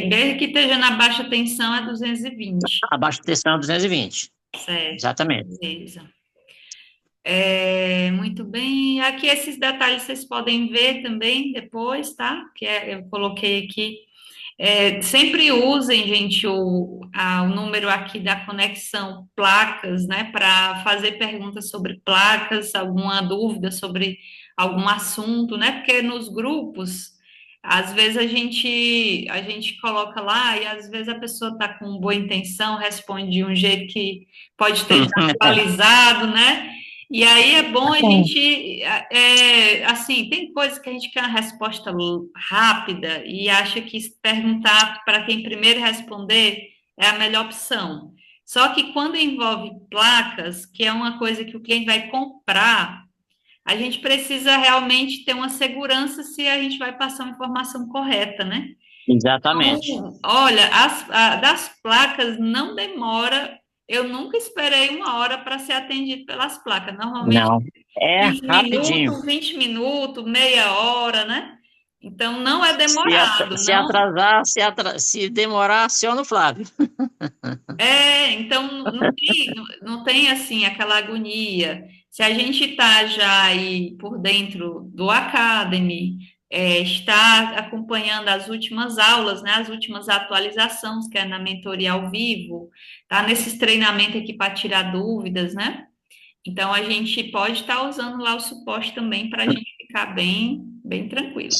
Desde que esteja na baixa tensão é 220. Abaixo de tensão 220. Certo, Exatamente. beleza. Muito bem. Aqui esses detalhes vocês podem ver também depois, tá? Eu coloquei aqui. Sempre usem, gente, o número aqui da conexão placas, né, para fazer perguntas sobre placas, alguma dúvida sobre algum assunto, né? Porque nos grupos, às vezes a gente coloca lá e às vezes a pessoa está com boa intenção, responde de um jeito que pode ter desatualizado, né? E aí é bom a gente, assim, tem coisas que a gente quer uma resposta rápida e acha que perguntar para quem primeiro responder é a melhor opção. Só que quando envolve placas, que é uma coisa que o cliente vai comprar, a gente precisa realmente ter uma segurança se a gente vai passar uma informação correta, né? Exatamente. Então, olha, das placas não demora. Eu nunca esperei uma hora para ser atendido pelas placas. Normalmente Não. É 15 rapidinho. minutos, 20 minutos, meia hora, né? Então não é Se, atra- demorado, se não. atrasar, se demorar, aciona o Flávio. Então não tem assim aquela agonia. Se a gente está já aí por dentro do Academy, está acompanhando as últimas aulas, né, as últimas atualizações, que é na mentoria ao vivo, tá nesses treinamentos aqui para tirar dúvidas, né? Então a gente pode estar usando lá o suporte também para a gente ficar bem, bem tranquilo.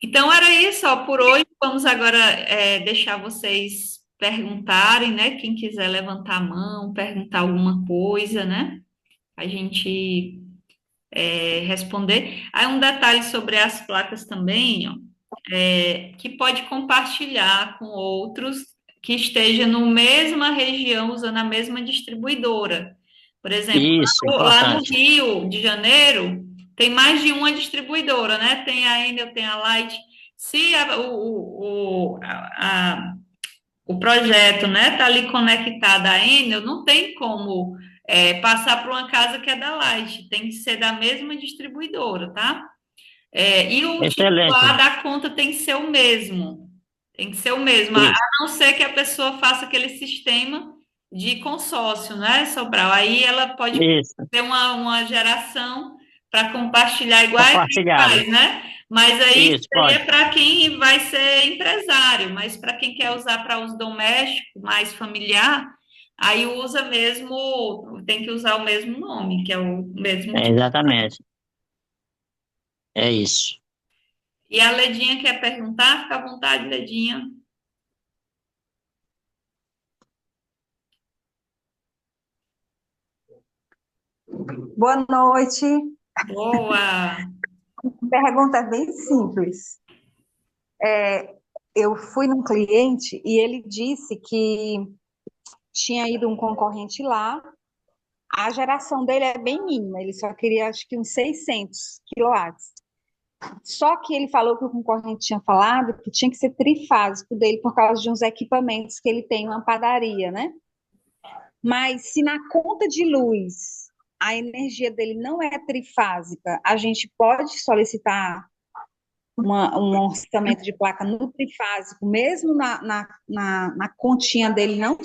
Então era isso, ó, por hoje. Vamos agora deixar vocês perguntarem, né? Quem quiser levantar a mão, perguntar alguma coisa, né? A gente responder. Aí um detalhe sobre as placas também, ó, que pode compartilhar com outros que estejam na mesma região usando a mesma distribuidora. Por exemplo, Isso, lá no importante. Rio de Janeiro, tem mais de uma distribuidora, né? Tem a Enel, tem a Light. Se o projeto, né, tá ali conectado à Enel, não tem como passar para uma casa que é da Light, tem que ser da mesma distribuidora, tá? E o Excelente. titular da conta tem que ser o mesmo. Tem que ser o mesmo, a Isso, não ser que a pessoa faça aquele sistema de consórcio, né, Sobral? Aí ela pode isso. ter uma geração para compartilhar igual a gente Compartilhado. faz, né? Mas aí Isso, pode. seria para quem vai ser empresário, mas para quem quer usar para uso doméstico, mais familiar, aí usa mesmo, tem que usar o mesmo nome, que é o mesmo tipo. Exatamente. É isso. E a Ledinha quer perguntar? Fica à vontade, Ledinha. Boa noite. Boa! Pergunta bem simples. Eu fui num cliente e ele disse que tinha ido um concorrente lá. A geração dele é bem mínima, ele só queria acho que uns 600 quilowatts. Só que ele falou que o concorrente tinha falado que tinha que ser trifásico dele por causa de uns equipamentos que ele tem, uma padaria, né? Mas se na conta de luz a energia dele não é trifásica, a gente pode solicitar um orçamento de placa no trifásico, mesmo na continha dele não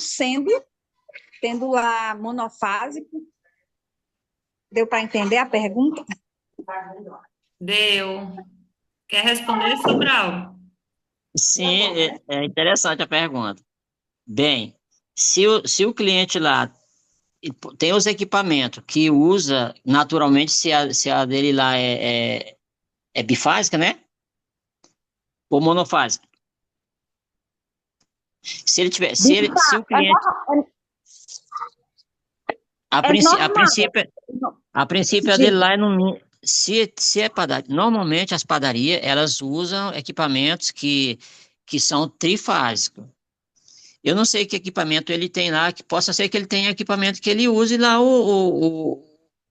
tendo lá monofásico. Deu para entender a pergunta? Deu. Quer responder, Sobral? Sim, é interessante a pergunta. Bem, se o cliente lá tem os equipamentos que usa naturalmente, se a dele lá é bifásica, né? Ou monofásica. Se ele tiver, se o É, cliente, a, é princ- a normal. princípio, a princípio a dele Diga. lá é no se é padaria, normalmente as padarias elas usam equipamentos que são trifásicos. Eu não sei que equipamento ele tem lá, que possa ser que ele tenha equipamento que ele use lá o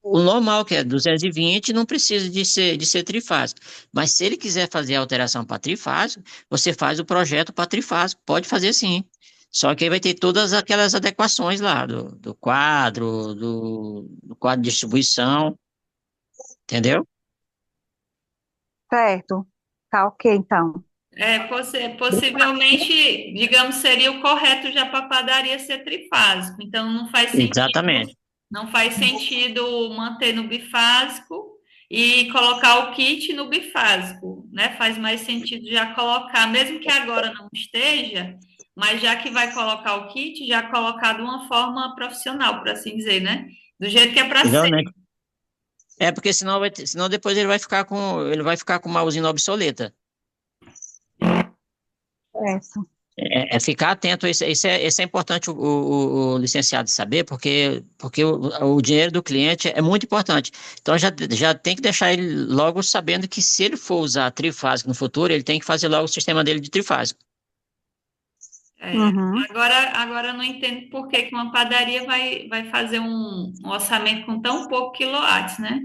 normal, que é 220, não precisa de ser trifásico. Mas se ele quiser fazer a alteração para trifásico, você faz o projeto para trifásico, pode fazer sim. Só que aí vai ter todas aquelas adequações lá, do quadro de distribuição, entendeu? Certo. Tá ok, então. Possivelmente, digamos, seria o correto já para a padaria ser trifásico. Então, Exatamente. não faz sentido manter no bifásico e colocar o kit no bifásico, né? Faz mais sentido já colocar, mesmo que agora não esteja, mas já que vai colocar o kit, já colocar de uma forma profissional, por assim dizer, né? Do jeito que é para ser. Exatamente. É porque senão depois ele vai ficar com uma usina obsoleta. Certo. É ficar atento, isso é importante o licenciado saber, porque o dinheiro do cliente é muito importante. Então já tem que deixar ele logo sabendo que se ele for usar trifásico no futuro, ele tem que fazer logo o sistema dele de trifásico. É, Uhum. agora eu não entendo por que que uma padaria vai fazer um orçamento com tão pouco quilowatts, né?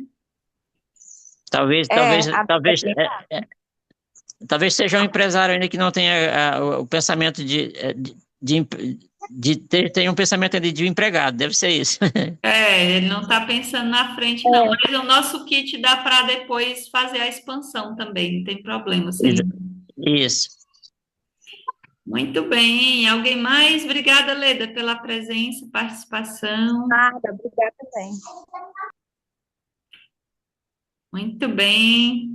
Talvez, É, talvez, é talvez, bem talvez seja um empresário ainda que não tenha o pensamento de um pensamento ali de empregado, deve ser isso. É, ele não está pensando na frente, não. é, Mas o nosso kit dá para depois fazer a expansão também, não tem problema. Exa- Isso. Muito bem. Alguém mais? Obrigada, Leda, pela presença, participação. nada, obrigada também. Muito bem.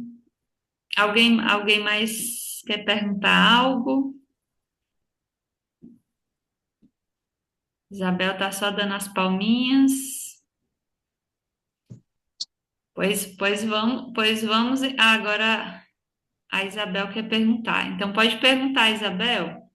Alguém mais quer perguntar algo? Isabel está só dando as palminhas. Pois vamos. Agora a Isabel quer perguntar. Então pode perguntar, Isabel.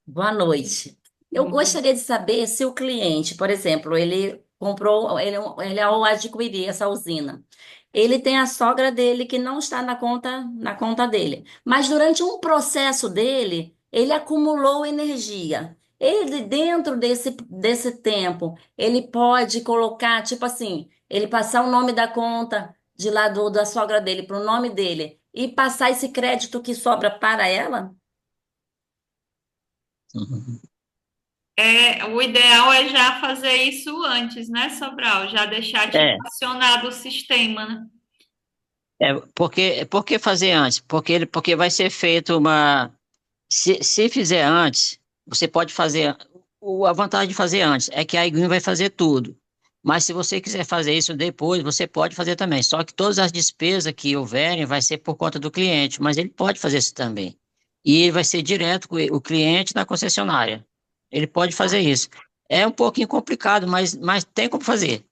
Boa noite. Eu gostaria de saber se o cliente, por exemplo, ele comprou, ele ao adquirir essa usina, ele tem a sogra dele que não está na conta dele, mas durante um processo dele, ele acumulou energia. Ele, dentro desse tempo, ele pode colocar, tipo assim, ele passar o nome da conta de lá da sogra dele para o nome dele e passar esse crédito que sobra para ela? O ideal é já fazer isso antes, né, Sobral? Já deixar tipo É, acionado o sistema, né? porque fazer antes? Porque vai ser feito uma. Se fizer antes, você pode fazer. A vantagem de fazer antes é que a Iguin vai fazer tudo. Mas se você quiser fazer isso depois, você pode fazer também. Só que todas as despesas que houverem vai ser por conta do cliente, mas ele pode fazer isso também. E vai ser direto com o cliente na concessionária. Ele pode fazer isso. É um pouquinho complicado, mas tem como fazer.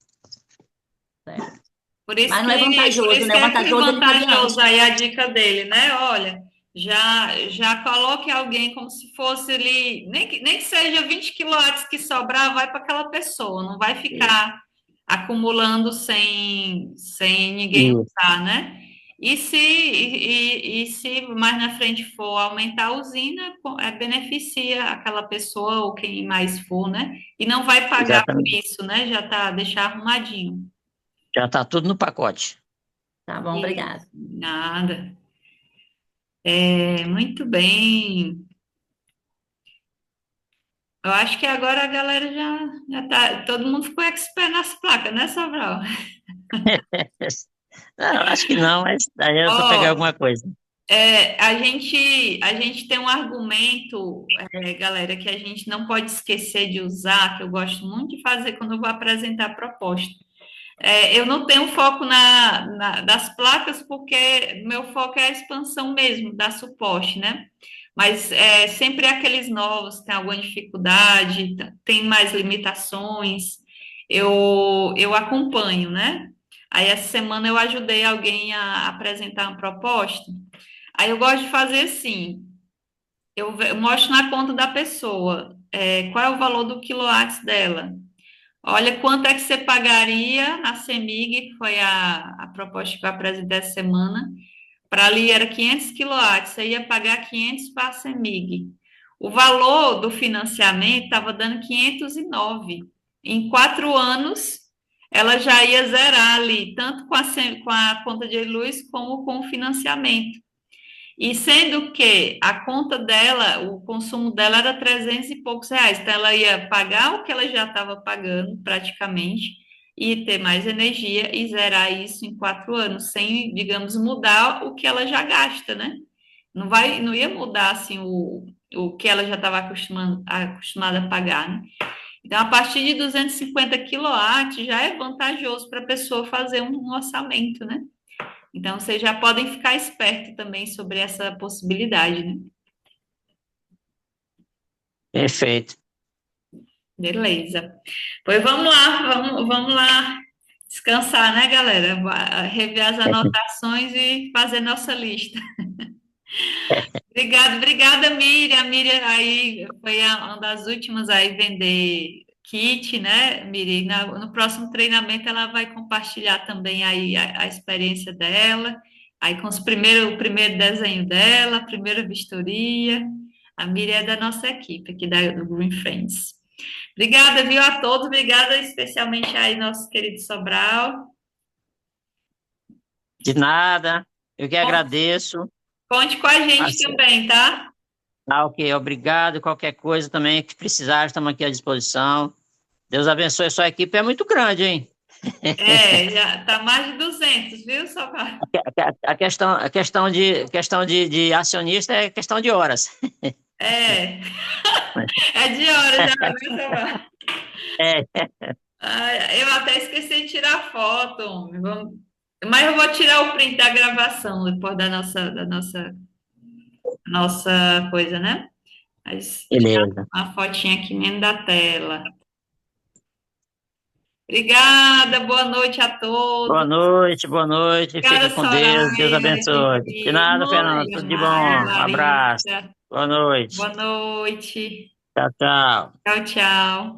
Certo. Por isso Mas não é que, por vantajoso, isso né? que É é vantajoso ele fazer vantajoso antes. aí a dica dele, né? Olha, já coloque alguém como se fosse ali, nem que seja 20 quilowatts que sobrar, vai para aquela pessoa, não vai ficar acumulando sem ninguém E, usar, né? E se mais na frente for aumentar a usina, beneficia aquela pessoa ou quem mais for, né? E não vai pagar por exatamente. isso, né? Já tá, deixar arrumadinho. Já está tudo no pacote. Tá bom, Isso, obrigada. nada. Muito bem. Eu acho que agora a galera já tá. Todo mundo ficou expert nas placas, né, Sobral? Não, acho que não, mas daí é para pegar Ó, alguma coisa. a gente tem um argumento, galera, que a gente não pode esquecer de usar, que eu gosto muito de fazer quando eu vou apresentar a proposta. Eu não tenho foco das placas, porque meu foco é a expansão mesmo, dar suporte, né? Mas sempre aqueles novos, tem alguma dificuldade, tem mais limitações, eu acompanho, né? Aí essa semana eu ajudei alguém a apresentar uma proposta. Aí eu gosto de fazer assim, eu mostro na conta da pessoa, qual é o valor do quilowatts dela. Olha, quanto é que você pagaria na CEMIG, que foi a proposta que eu apresentei essa semana. Para ali era 500 quilowatts, você ia pagar 500 para a CEMIG. O valor do financiamento estava dando 509. Em 4 anos, ela já ia zerar ali, tanto com a conta de luz como com o financiamento. E sendo que a conta dela, o consumo dela era 300 e poucos reais, então ela ia pagar o que ela já estava pagando praticamente e ter mais energia e zerar isso em 4 anos, sem, digamos, mudar o que ela já gasta, né? Não ia mudar assim o que ela já estava acostumada a pagar, né? Então, a partir de 250 quilowatts já é vantajoso para a pessoa fazer um orçamento, né? Então, vocês já podem ficar espertos também sobre essa possibilidade, né? Perfeito. Beleza. Pois vamos lá descansar, né, galera? Rever as anotações e fazer nossa lista. Obrigada, Miriam. A Miriam aí foi uma das últimas aí vender kit, né, Miriam? No próximo treinamento ela vai compartilhar também aí a experiência dela, aí com o primeiro desenho dela, a primeira vistoria. A Miriam é da nossa equipe aqui do Green Friends. Obrigada, viu, a todos. Obrigada especialmente aí, nosso querido Sobral. De nada, eu que agradeço. Conte com a gente Assim, também, tá? tá, ok, obrigado. Qualquer coisa também que precisar, estamos aqui à disposição. Deus abençoe a sua equipe, é muito grande, hein? Já tá mais de 200, viu, Sobral? A questão de acionista é questão de horas. É, é de hora já, viu, Sobral? É, Eu até esqueci de tirar foto, homem. Mas eu vou tirar o print da gravação depois da nossa coisa, né? Mas tirar beleza. uma fotinha aqui dentro da tela. Obrigada, boa noite a Boa todos. noite, boa noite. Fica Obrigada, com Deus. Deus Soraya, abençoe. De nada, Fernando. Maria, Tudo de Mari, bom. Um abraço. Larissa. Boa noite. Boa noite. Tchau, tchau. Tchau, tchau.